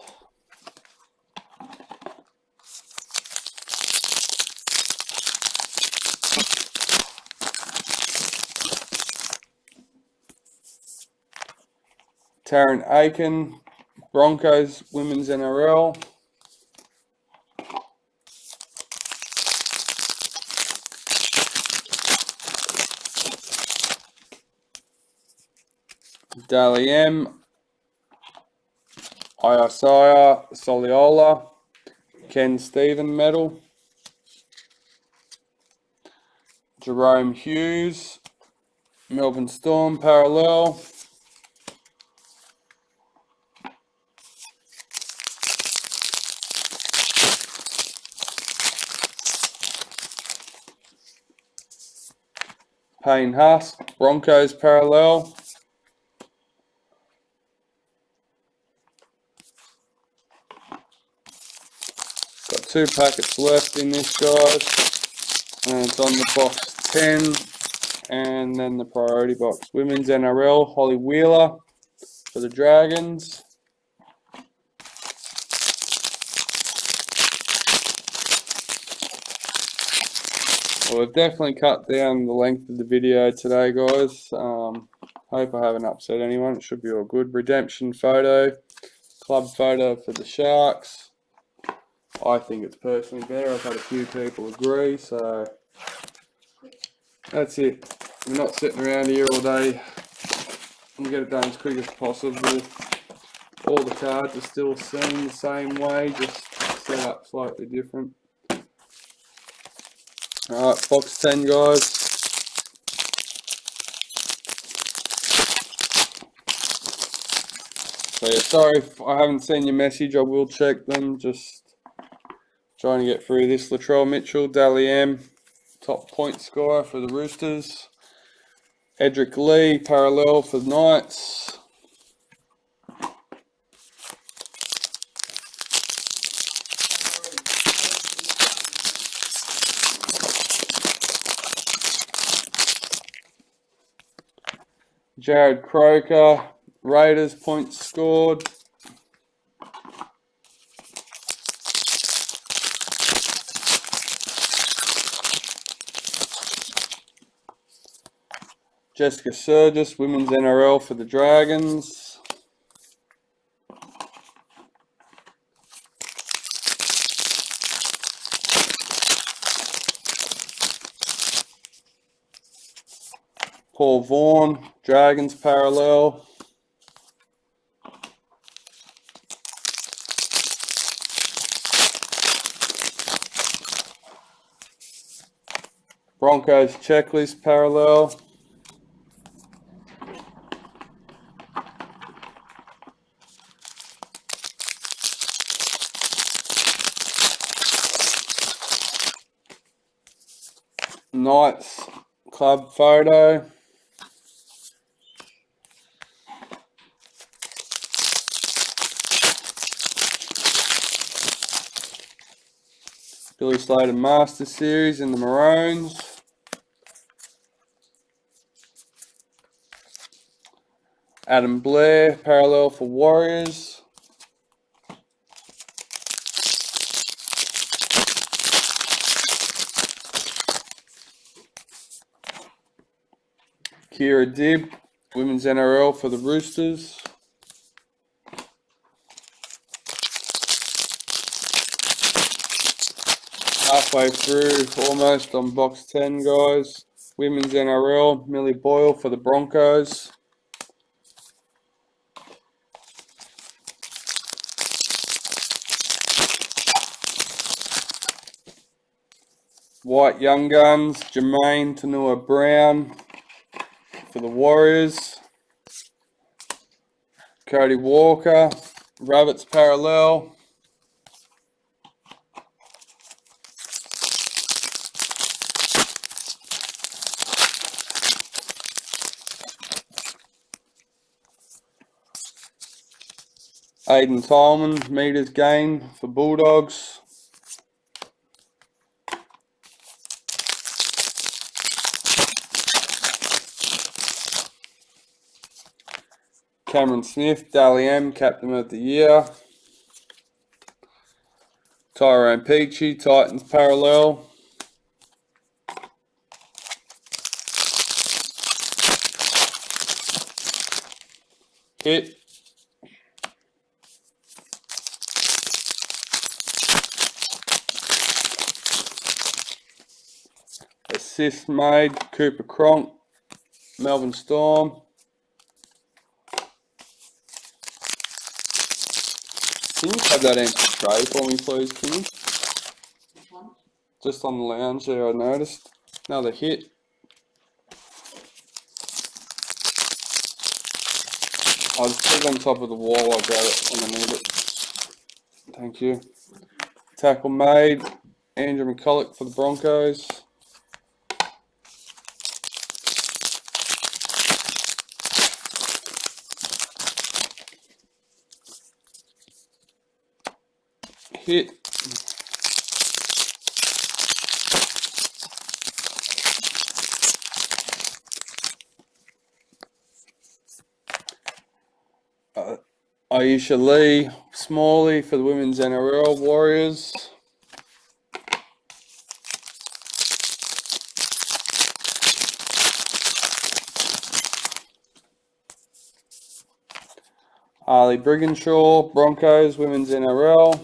Tarrant Aiken, Broncos Women's NRL. Dally M, Isaiah Soliola, Ken Stephen medal. Jerome Hughes, Melbourne Storm parallel. Payne Huss, Broncos parallel. Got 2 packets left in this, guys. And it's on the box 10. And then the priority box. Women's NRL, Holly Wheeler for the Dragons. Well, we've definitely cut down the length of the video today, guys. Hope I haven't upset anyone. It should be all good. Redemption photo, club photo for the Sharks. I think it's personally better. I've had a few people agree, so that's it. We're not sitting around here all day. We'll get it done as quick as possible. All the cards are still seen the same way, just set up slightly different. Alright, box 10, guys. So yeah, sorry if I haven't seen your message, I will check them. Just trying to get through this. Latrell Mitchell, Dally M, top point scorer for the Roosters. Edric Lee, parallel for the Knights. Jared Croker, Raiders, points scored. Jessica Surgis, Women's NRL for the Dragons. Paul Vaughan, Dragons parallel. Broncos checklist parallel. Knights club photo. Billy Slater Master Series in the Maroons. Adam Blair, parallel for Warriors. Kira Dibb, Women's NRL for the Roosters. Halfway through, almost on box 10, guys. Women's NRL, Millie Boyle for the Broncos. White Young Guns, Jermaine Tanua Brown for the Warriors. Cody Walker, Rabbits parallel. Aiden Tolman, meters gain for Bulldogs. Cameron Smith, Dally M, Captain of the Year. Tyrone Peachy, Titans parallel. Hit. assist made, Cooper Cronk, Melbourne Storm. Can you have that empty tray for me, please, Kimmy? Which one? Just on the lounge there, I noticed. Another hit. I'll just put it on top of the wall. I'll grab it when I need it. Thank you. Tackle made. Andrew McCulloch for the Broncos. Hit. Aisha Lee Smalley for the women's NRL Warriors. Harley Brigginshaw, Broncos, women's NRL.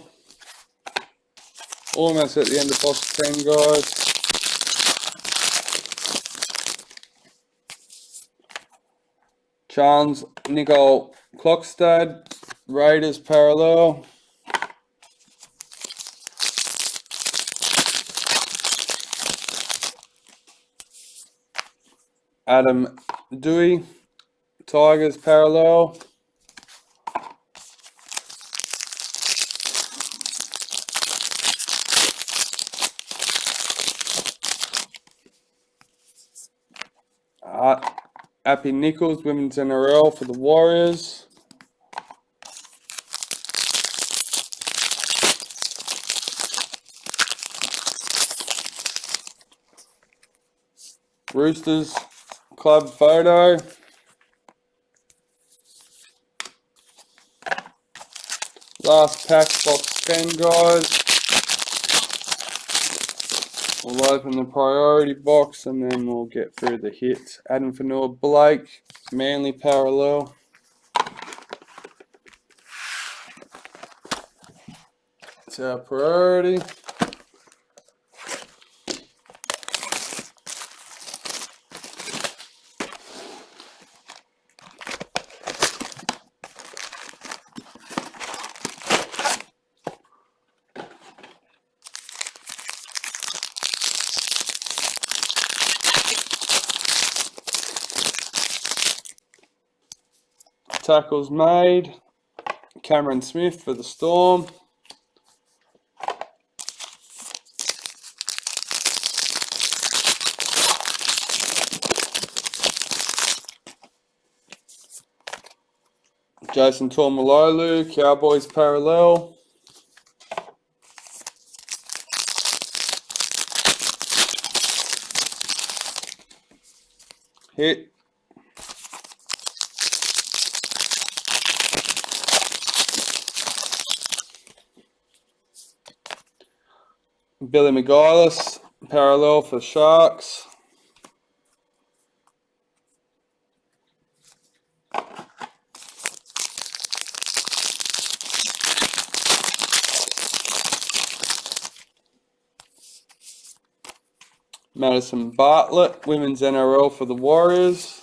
Almost at the end of box 10, guys. Charles Nicole Klokstad, Raiders parallel. Adam Dewey, Tigers parallel. Appy Nichols, women's NRL for the Warriors. Roosters club photo. Last pack, box 10, guys. We'll open the priority box and then we'll get through the hits. Adam Fanua Blake, Manly parallel. It's our priority. Tackles made. Cameron Smith for the Storm. Jason Taumalolu, Cowboys parallel. Hit. Billy McGuinness, parallel for Sharks. Madison Bartlett, women's NRL for the Warriors.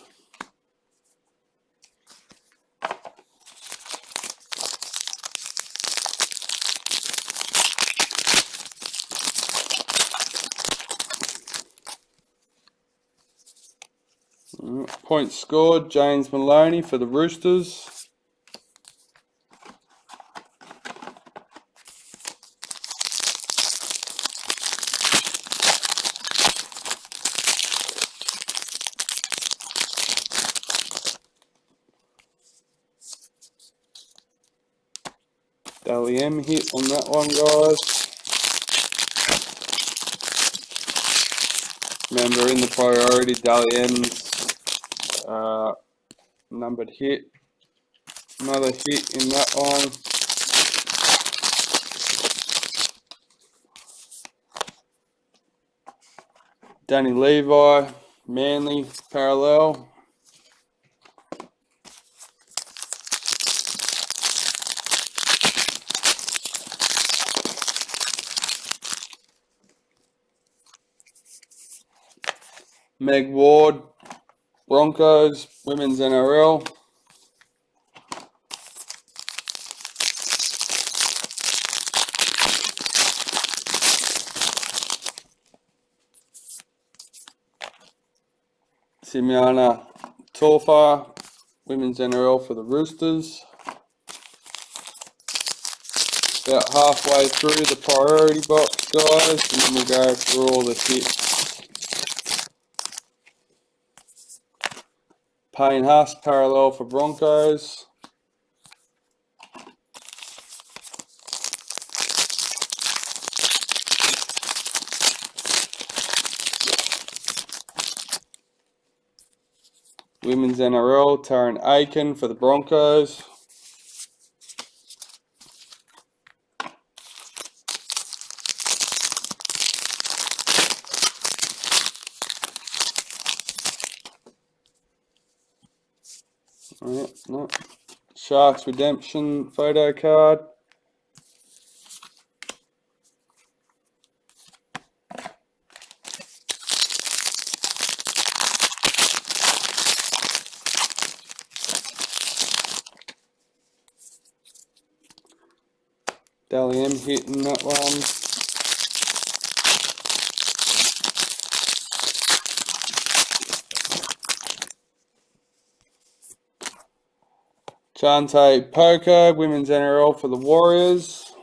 Points scored, James Maloney for the Roosters. Dally M hit on that one, guys. Remember, in the priority, Dally M's numbered hit. Another hit in that one. Danny Levi, Manly, parallel. Meg Ward, Broncos, Women's NRL. Simiana Torfa, Women's NRL for the Roosters. About halfway through the priority box, guys, and then we'll go through all the hits. Payne Huss, parallel for Broncos. Women's NRL, Taryn Aiken for the Broncos. No. Sharks redemption photo card. Dally M hitting that one. Chante Poker, Women's NRL for the Warriors.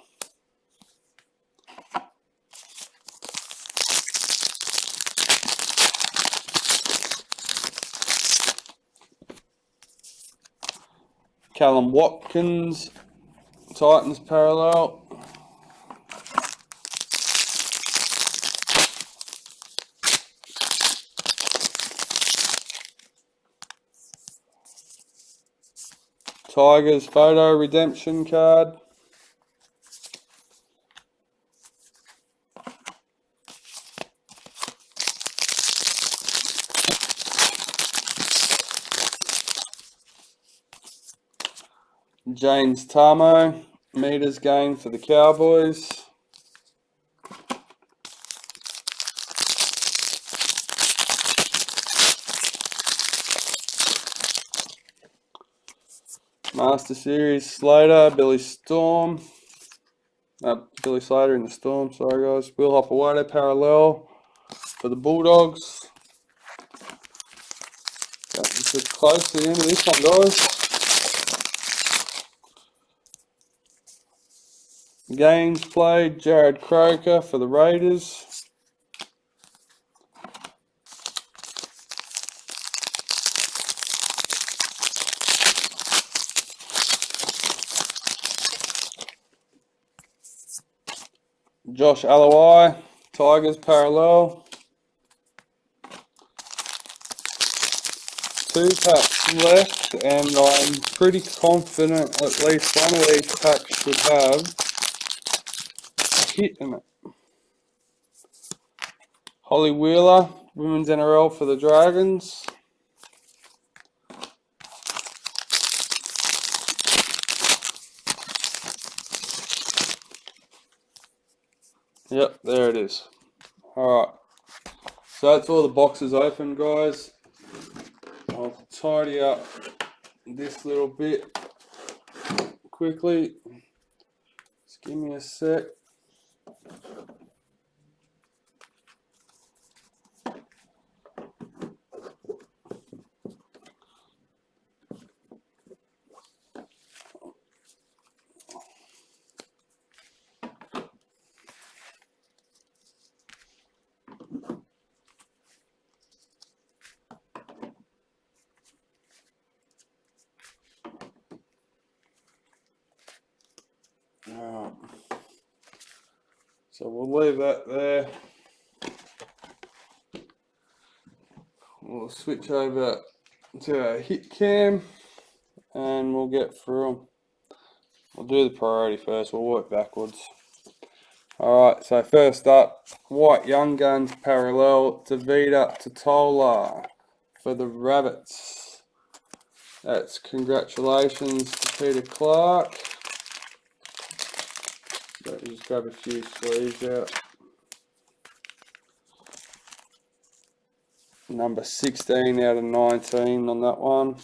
Callum Watkins, Titans parallel. Tigers photo redemption card. James Tamo, meters gained for the Cowboys. Master Series Slater, Billy Storm. Billy Slater in the Storm, sorry guys. Will Hopper parallel for the Bulldogs. Getting close to the end of this one, guys. Games played, Jared Croker for the Raiders. Josh Alawai, Tigers parallel. 2 packs left, and I'm pretty confident at least one of these packs should have a hit in it. Holly Wheeler, Women's NRL for the Dragons. Yep, there it is. Alright, so that's all the boxes open, guys. I'll tidy up this little bit quickly. Just give me a sec. Alright, so we'll leave that there. We'll switch over to our hit cam and we'll get through them. We'll do the priority first, we'll work backwards. Alright, so first up, White Young Guns parallel to Vinter to Tola for the Rabbits. That's congratulations to Peter Clarke. Let me just grab a few sleeves out. Number 16 out of 19 on that one.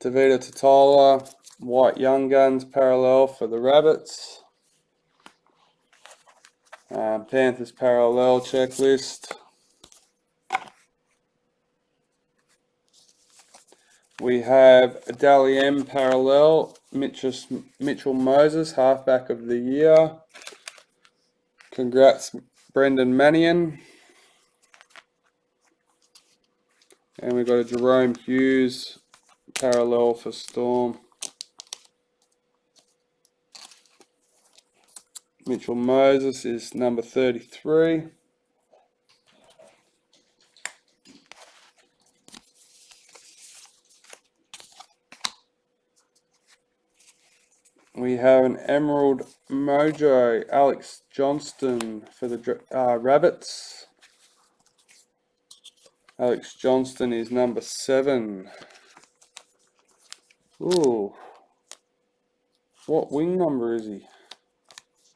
Tavita Totola, White Young Guns parallel for the Rabbits. Panthers parallel checklist. We have Dally M parallel, Mitchell Moses, halfback of the year. Congrats, Brendan Mannion. And we've got a Jerome Hughes parallel for Storm. Mitchell Moses is number 33. We have an Emerald Mojo, Alex Johnston for the Rabbits. Alex Johnston is number 7. Ooh. What wing number is he?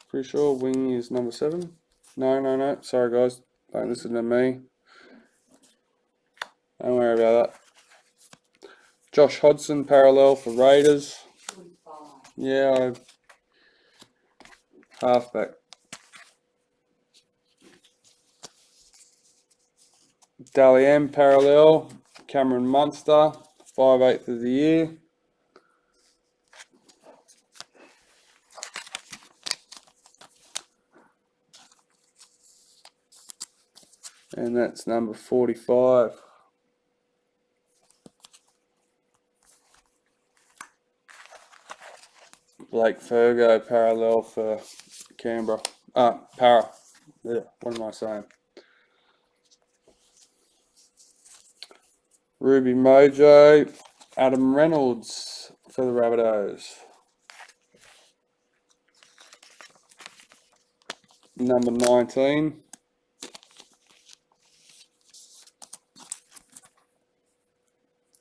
Pretty sure wing is number 7. No. Sorry guys. Don't listen to me. Don't worry about that. Josh Hodgson parallel for Raiders. 45. Yeah, halfback. Dally M parallel, Cameron Munster, 5/8 of the year. And that's number 45. Blake Fergo parallel for Canberra. Para. Yeah, what am I saying? Ruby Mojo, Adam Reynolds for the Rabbitohs. Number 19.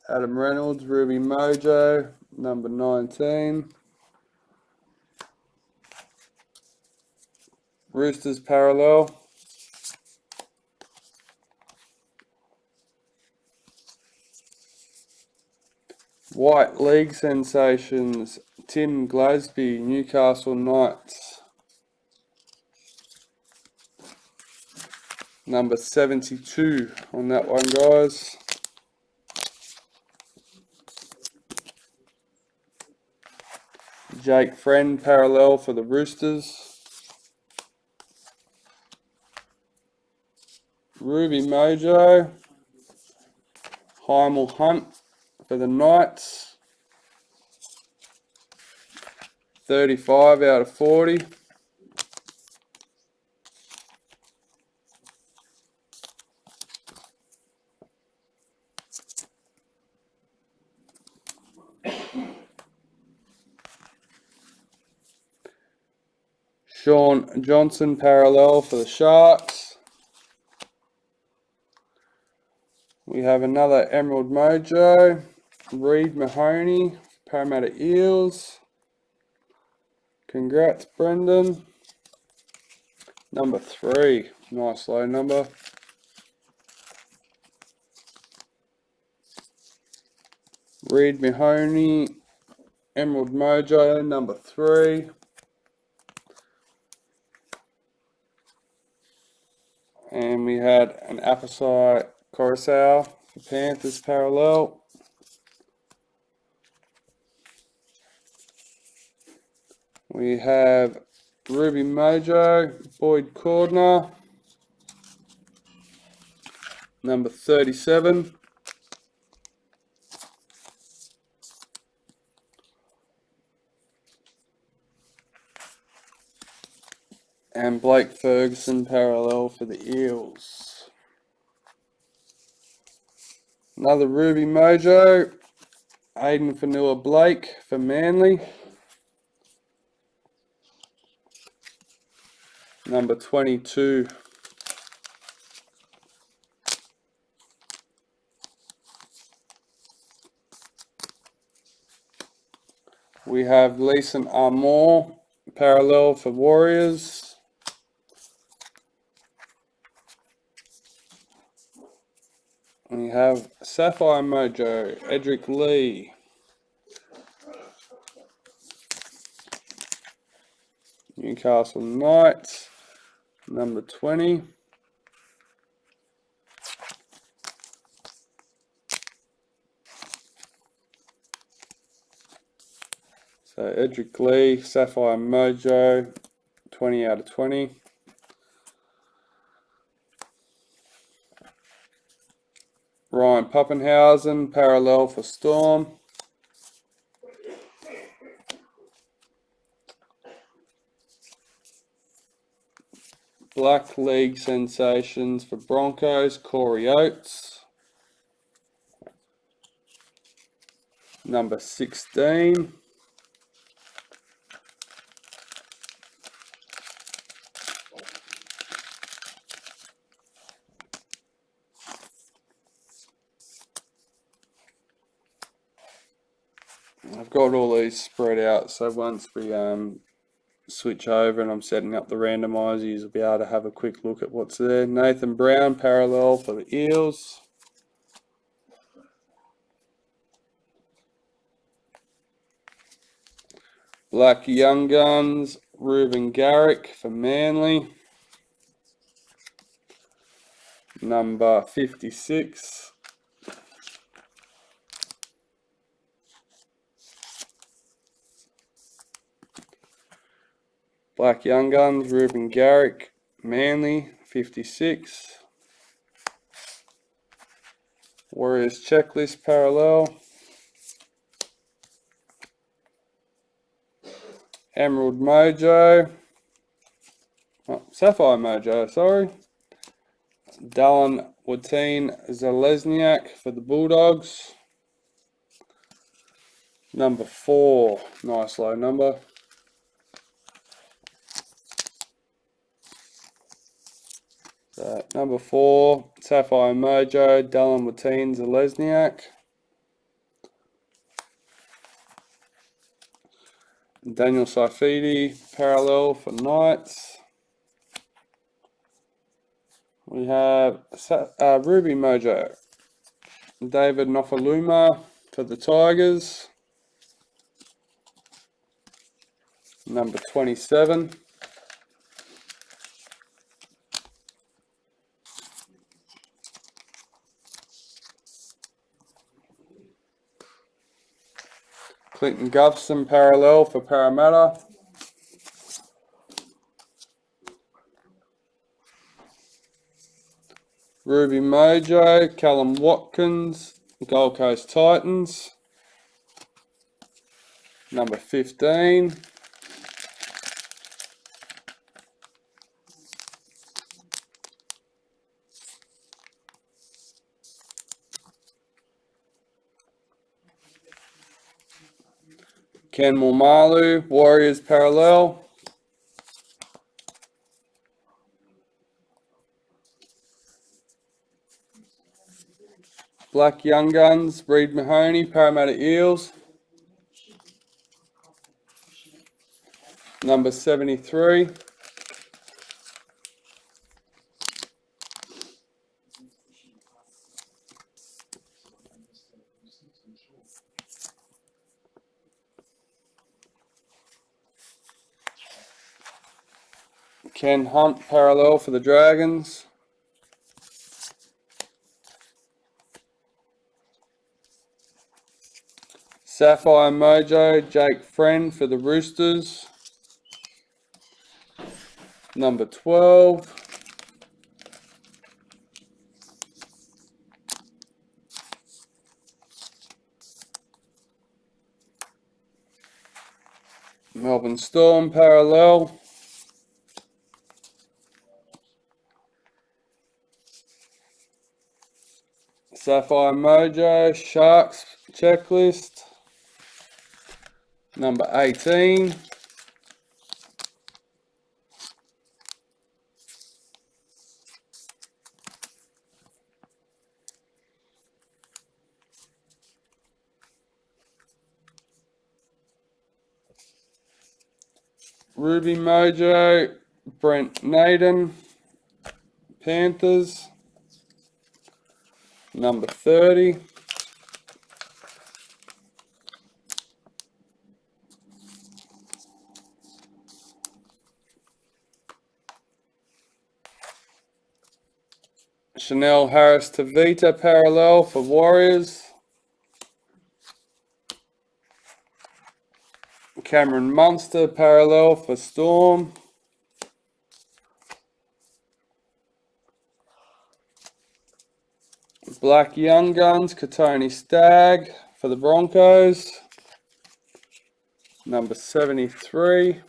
Adam Reynolds, Ruby Mojo, number 19. Roosters parallel. White League sensations, Tim Glasby, Newcastle Knights. Number 72 on that one, guys. Jake Friend parallel for the Roosters. Ruby Mojo. Heimel Hunt for the Knights. 35 out of 40. Sean Johnson parallel for the Sharks. We have another Emerald Mojo. Reid Mahoney, Parramatta Eels. Congrats, Brendan. Number 3. Nice low number. Reid Mahoney, Emerald Mojo, number 3. And we had an Apasai Coruscant for Panthers parallel. We have Ruby Mojo, Boyd Cordner, number 37. And Blake Ferguson parallel for the Eels. Another Ruby Mojo, Aiden Fanua Blake for Manly. Number 22. We have Leeson Armour parallel for Warriors. have Sapphire Mojo, Edric Lee. Newcastle Knights, number 20. So Edric Lee, Sapphire Mojo, 20 out of 20. Ryan Pappenhausen, parallel for Storm. Black League sensations for Broncos, Corey Oates. Number 16. I've got all these spread out, so once we switch over and I'm setting up the randomizers, you'll be able to have a quick look at what's there. Nathan Brown, parallel for the Eels. Black Young Guns, Reuben Garrick for Manly. Number 56. Black Young Guns, Reuben Garrick, Manly, 56. Warriors checklist parallel. Emerald Mojo. Oh, Sapphire Mojo, sorry. Dallin Watine-Zelezniak for the Bulldogs. Number 4. Nice low number. So, number 4, Sapphire Mojo, Dallin Watine-Zelezniak. Daniel Saifidi, parallel for Knights. We have Ruby Mojo, David Nofaluma for the Tigers. Number 27. Clinton Gufson, parallel for Parramatta. Ruby Mojo, Callum Watkins, Gold Coast Titans. Number 15. Ken Mulmalu, Warriors parallel. Black Young Guns, Reid Mahoney, Parramatta Eels. Number 73. Ken Hunt, parallel for the Dragons. Sapphire Mojo, Jake Friend for the Roosters. Number 12. Melbourne Storm, parallel. Sapphire Mojo, Sharks checklist. Number 18. Ruby Mojo, Brent Naden, Panthers. number 30. Chanel Harris to Vinter parallel for Warriors. Cameron Munster parallel for Storm. Black Young Guns, Katoni Stagg for the Broncos. Number 73.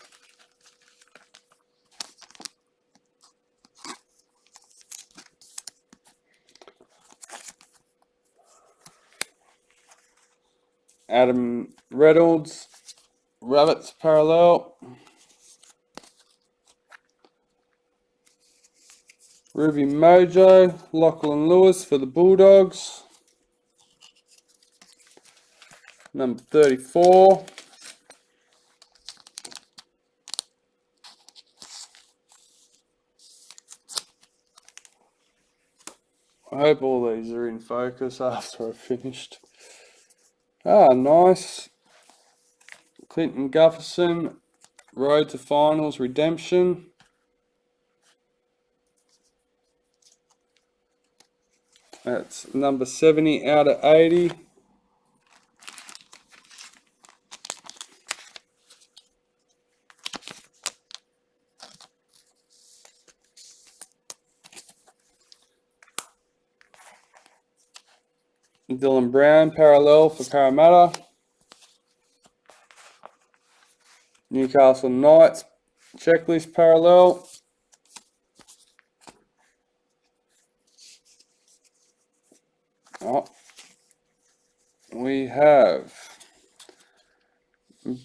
Adam Reynolds, Rabbits parallel. Ruby Mojo, Lachlan Lewis for the Bulldogs. Number 34. I hope all these are in focus after I've finished. Ah, nice. Clinton Gufferson, Road to Finals Redemption. That's number 70 out of 80. Dylan Brown, parallel for Parramatta. Newcastle Knights, checklist parallel. Oh, we have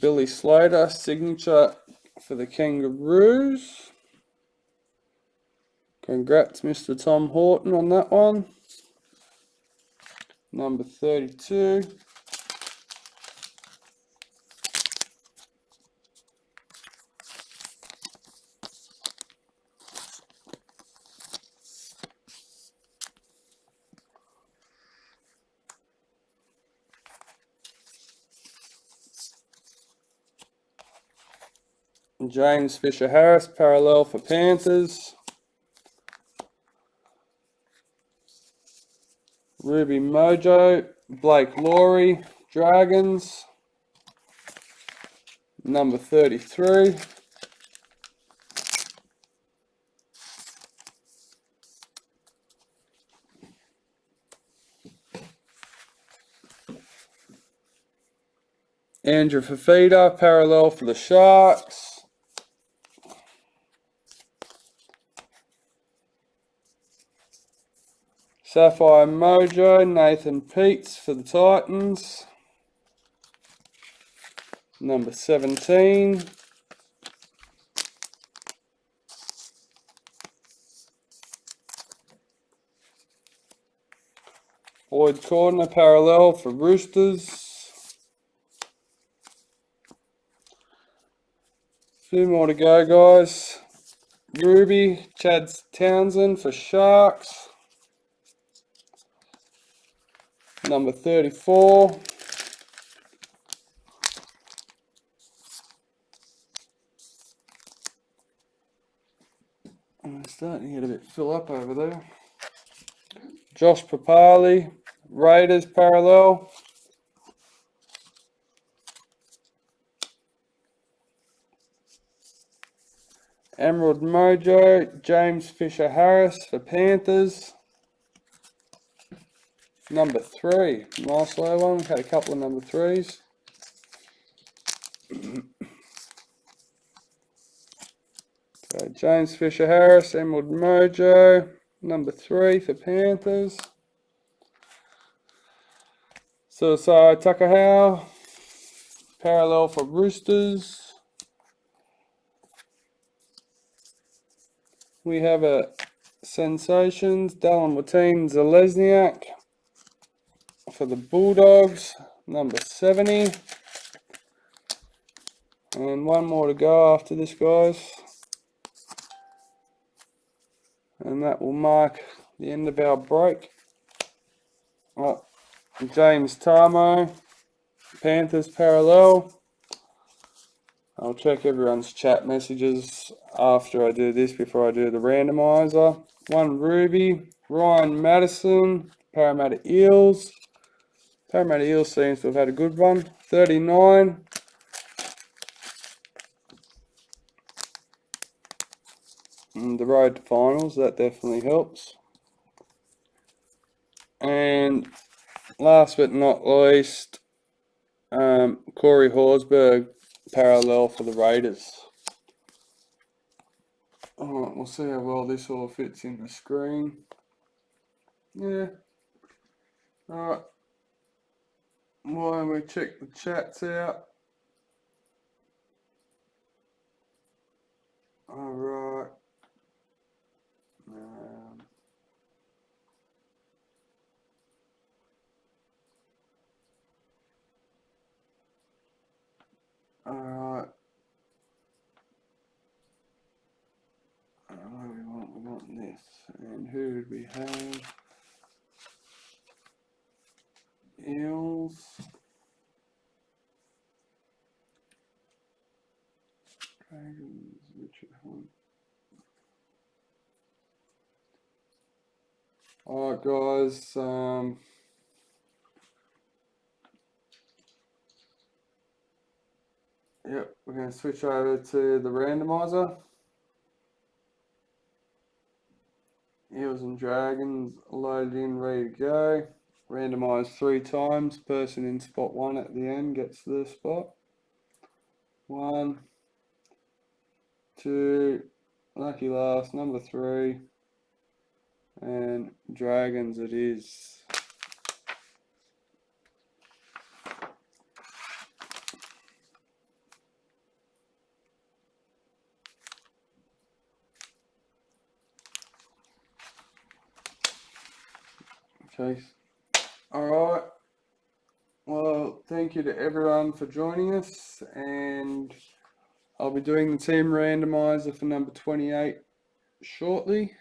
Billy Slater, signature for the Kangaroos. Congrats, Mr. Tom Horton, on that one. Number 32. James Fisher-Harris, parallel for Panthers. Ruby Mojo, Blake Laurie, Dragons. Number 33. Andrew Fafita, parallel for the Sharks. Sapphire Mojo, Nathan Peets for the Titans. Number 17. Boyd Cordner, parallel for Roosters. Few more to go, guys. Ruby, Chad Townsend for Sharks. Number 34. I'm starting to get a bit fill up over there. Josh Papali, Raiders parallel. Emerald Mojo, James Fisher-Harris for Panthers. Number 3, nice low one. Had a couple of number 3s. So James Fisher-Harris, Emerald Mojo, number 3 for Panthers. Suicide Tucker parallel for Roosters. We have a Sensations, Dallin Watine Zalesniak for the Bulldogs, number 70. And one more to go after this, guys. And that will mark the end of our break. Oh, James Tarmo, Panthers parallel. I'll check everyone's chat messages after I do this, before I do the randomizer. 1 Ruby, Ryan Madison, Parramatta Eels. Parramatta Eels seems to have had a good one. 39. And the road to finals, that definitely helps. And last but not least, Corey Horsburgh parallel for the Raiders. Alright, we'll see how well this all fits in the screen. Yeah. Alright. Why don't we check the chats out? Alright. Alright. We want this. And who did we have? Eels. Dragons, Richard Hunt. Alright guys, yep, we're going to switch over to the randomizer. Eels and Dragons loaded in, ready to go. Randomised 3 times. Person in spot 1 at the end gets the spot. 1, 2, lucky last, number 3, and Dragons it is. Okay. Alright. Well, thank you to everyone for joining us, and I'll be doing the team randomizer for number 28 shortly.